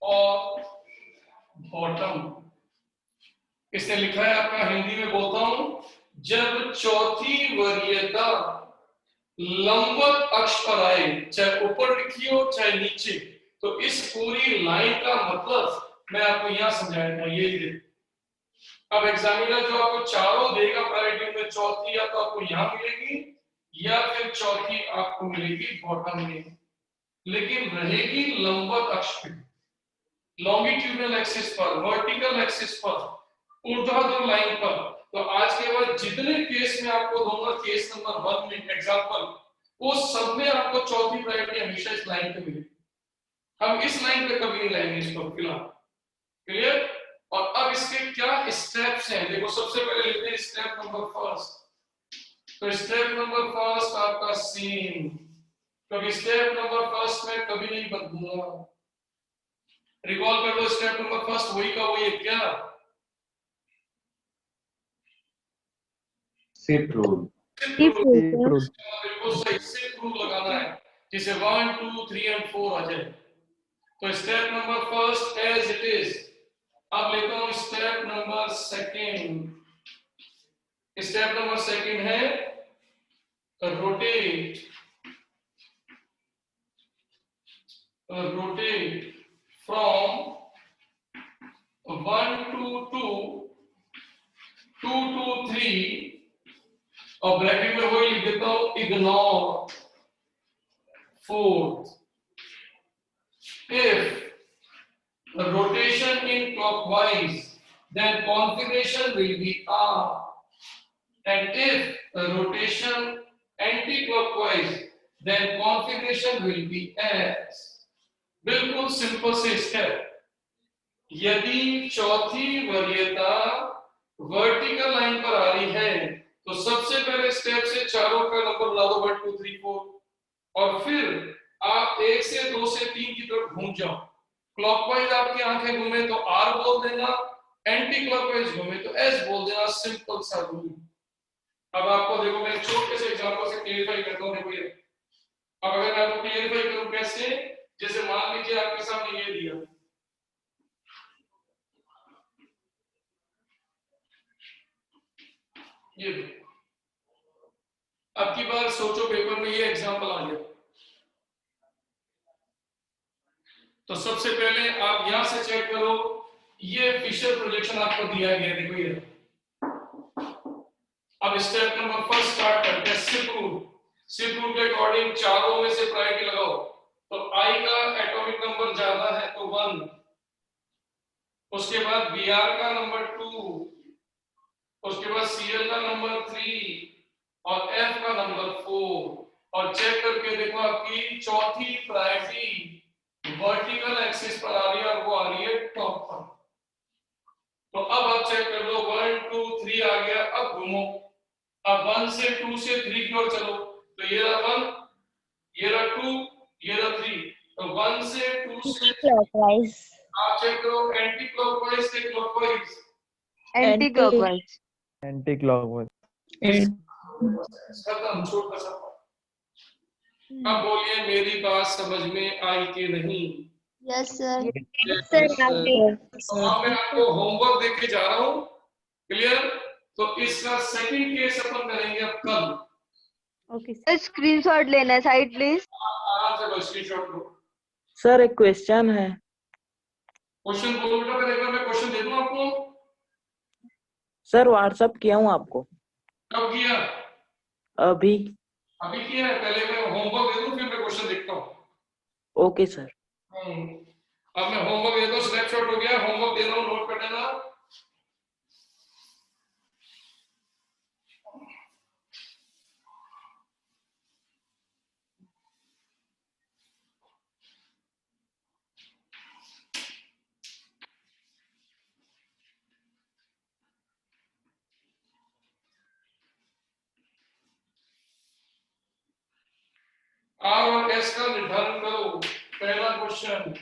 और bottom। इसने लिखा है आपका, हिंदी में बोलता हूं, जब चौथी वरीयता लंबवत अक्ष पर आए, चाहे ऊपर लिखी हो चाहे नीचे, तो इस पूरी लाइन का मतलब मैं आपको यहां समझाया था। ये अब एग्जामिनर जो आपको चारों देगा प्रायोरिटी में, चौथी या तो आपको यहां मिलेगी या फिर चौथी आपको मिलेगी बॉटम में, लेकिन रहेगी लंबवत अक्ष पे, लॉन्गिट्यूडनल एक्सिस पर, वर्टिकल एक्सिस पर, ऊर्ध्वाधर लाइन पर। तो आज के बाद जितने केस में आपको दूंगा केस नंबर 1 में एग्जांपल, वो सब में आपको चौथी प्रायोरिटी हमेशा इस लाइन पे मिलेगी। हम इस लाइन पे कभी नहीं लाएंगे इसको फिलहाल। क्लियर? और अब इसके क्या स्टेप्स हैं, देखो सबसे पहले लेते हैं स्टेप नंबर फर्स्ट। तो स्टेप नंबर फर्स्ट आपका सेम, क्योंकि स्टेप नंबर फर्स्ट में कभी नहीं बदलूंगा। रिकॉल कर लो, स्टेप नंबर फर्स्ट वही का वही है क्या? CIP rule. बिल्कुल सही, सिप रूल लगाना है, जिसे 1 2 3 और 4 आ जाए। तो step number first as it is. अब लेता हूं step number second. Step number second है रोटेट फ्रॉम 1 to 2, 2 to 3, और ब्रैकेट में वही लिख देता हूं ignore fourth. If the rotation in clockwise, then configuration will be R, and if the rotation anti-clockwise, then configuration will be S। बिल्कुल simple से step. यदि चौथी वरीयता वर्टिकल लाइन पर आ रही है तो सबसे पहले स्टेप से चारों का नंबर बता दो 1 2 3 4, और फिर आप 1 से 2 से 3 की तरफ घूम जाओ। क्लॉकवाइज आपकी आंखें घूमे तो आर बोल देना, एंटी क्लॉकवाइज घूमे तो एस बोल देना, सिंपल सा रूल। अब आपको देखो मैं छोटे से एग्जांपल से क्लियरिफाई करता हूं। देखो ये, अब अगर मैं आपको क्लियरिफाई करूं कैसे, जैसे मान लीजिए आपके सामने ये दिया, ये अब की बार सोचो पेपर में ये एग्जांपल आ गया, तो सबसे पहले आप यहां से चेक करो, ये फिशर प्रोजेक्शन आपको दिया गया। देखो ये अब स्टेप नंबर फर्स्ट स्टार्ट करते हैं सिप रूल। सिप रूल के अकॉर्डिंग चारों में से प्रायोरिटी लगाओ। तो I का एटॉमिक नंबर ज्यादा है तो 1, उसके बाद Br का नंबर 2, उसके बाद Cl का नंबर 3 और F का नंबर 4। और चेक करके देखो आपकी चौथी प्रायोरिटी वर्टिकल एक्सिस पर आ रही है और वो आ रही है टॉप पर। तो अब आप चेक कर लो 1 2 3 आ गया। अब घूमो, अब 1 से 2 से 3 की ओर चलो। तो ये रहा 1, ये रहा 2, ये रहा 3। तो 1 से 2 से क्लॉकवाइज। आप चेक करो एंटी क्लॉकवाइज से clockwise. Anti clockwise. Anti clockwise. खत्म, छोटा सा। अब बोलिए मेरी बात समझ में आई कि नहीं? Yes sir. सर आपने तो अब मैं आपको होमवर्क देके जा रहा हूँ, क्लियर? तो इसका सेकंड केस अपन करेंगे अब कल। ओके सर, स्क्रीनशॉट लेना है साइड प्लीज। आराम से बस स्क्रीनशॉट लो। सर एक क्वेश्चन है। क्वेश्चन बोलो बेटा, फिर एक बार मैं क्वेश्चन दे दूं आपको। सर व्हाट्सअप किया हूँ आपको। कब किया? अभी। अभी किया है? पहले मैं होमवर्क दे दूं फिर मैं क्वेश्चन देखता हूँ। Okay sir. अब मैं होमवर्क देता हूँ, स्नैपशॉट हो गया, होमवर्क दे रहा हूँ, नोट कर लेना। आर और एस का निर्धारण करो। पहला क्वेश्चन,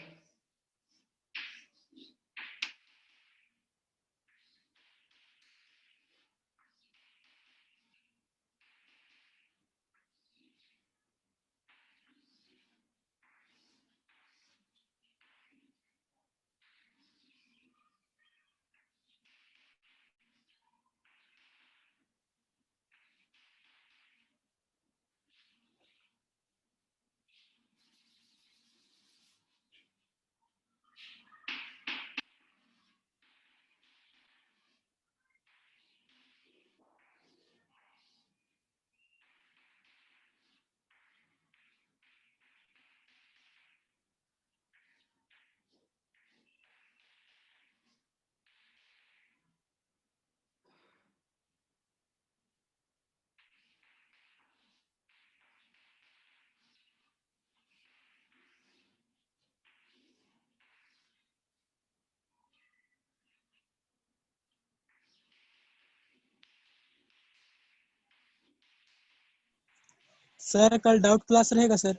सर कल डाउट क्लास रहेगा सर?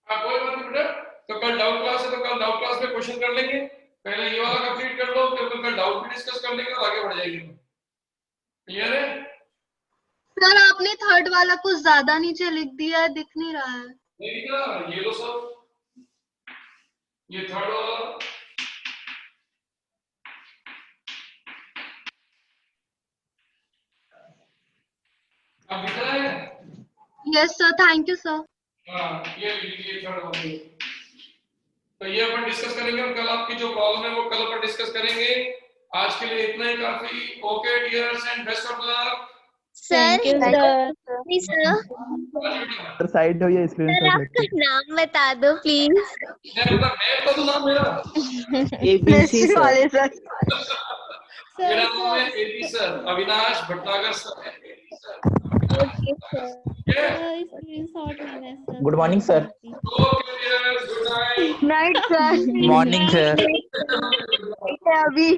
कोई बात नहीं बेटा, तो कल डाउट क्लास है तो कल डाउट क्लास में क्वेश्चन कर लेंगे। पहले ये वाला कंप्लीट कर लो, फिर कल डाउट भी डिस्कस कर लेंगे और आगे बढ़ जाएंगे। क्लियर है? सर आपने थर्ड वाला कुछ ज्यादा नीचे लिख दिया है, दिख नहीं रहा है। नहीं दिख रहा? ये लो सब, ये थर्ड वाला। अब दिख रहा है? Yes sir, thank you sir. हाँ, ये लीजिए थर्ड वाला। तो ये अपन डिस्कस करेंगे और कल आपकी जो प्रॉब्लम है वो कल अपन डिस्कस करेंगे। आज के लिए इतना ही काफी। Okay dears and best of luck. Sir sir side हो ये स्क्रीनशॉट आपका नाम बता दो प्लीज। मैं बता दूं नाम मेरा? एबीसी वाले सर। मेरा नाम है AB sir, Avinash Bhatnagar sir. Good morning sir. Okay dears, good night. Night sir. Morning sir. अभी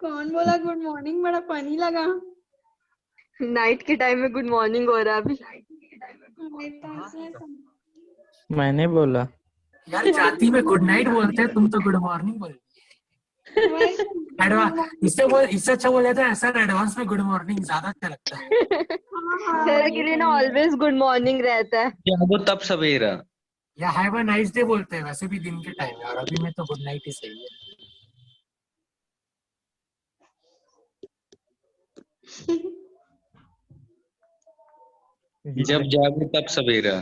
कौन बोला गुड मॉर्निंग? बड़ा पानी लगा। नाइट के टाइम में गुड मॉर्निंग हो रहा है अभी। मैंने बोला। यार जाति में गुड नाइट बोलते हैं, तुम तो गुड मॉर्निंग बोल। इससे अच्छा बोल जाता है सर, एडवांस में गुड मॉर्निंग ज्यादा अच्छा लगता है। सर के लिए ना ऑलवेज गुड मॉर्निंग रहता है। या वो तब सवेरा। या हैव अ नाइस डे बोलते हैं, वैसे भी दिन के टाइम है, और अभी में तो गुड नाइट ही सही है। जब जागो तब सवेरा।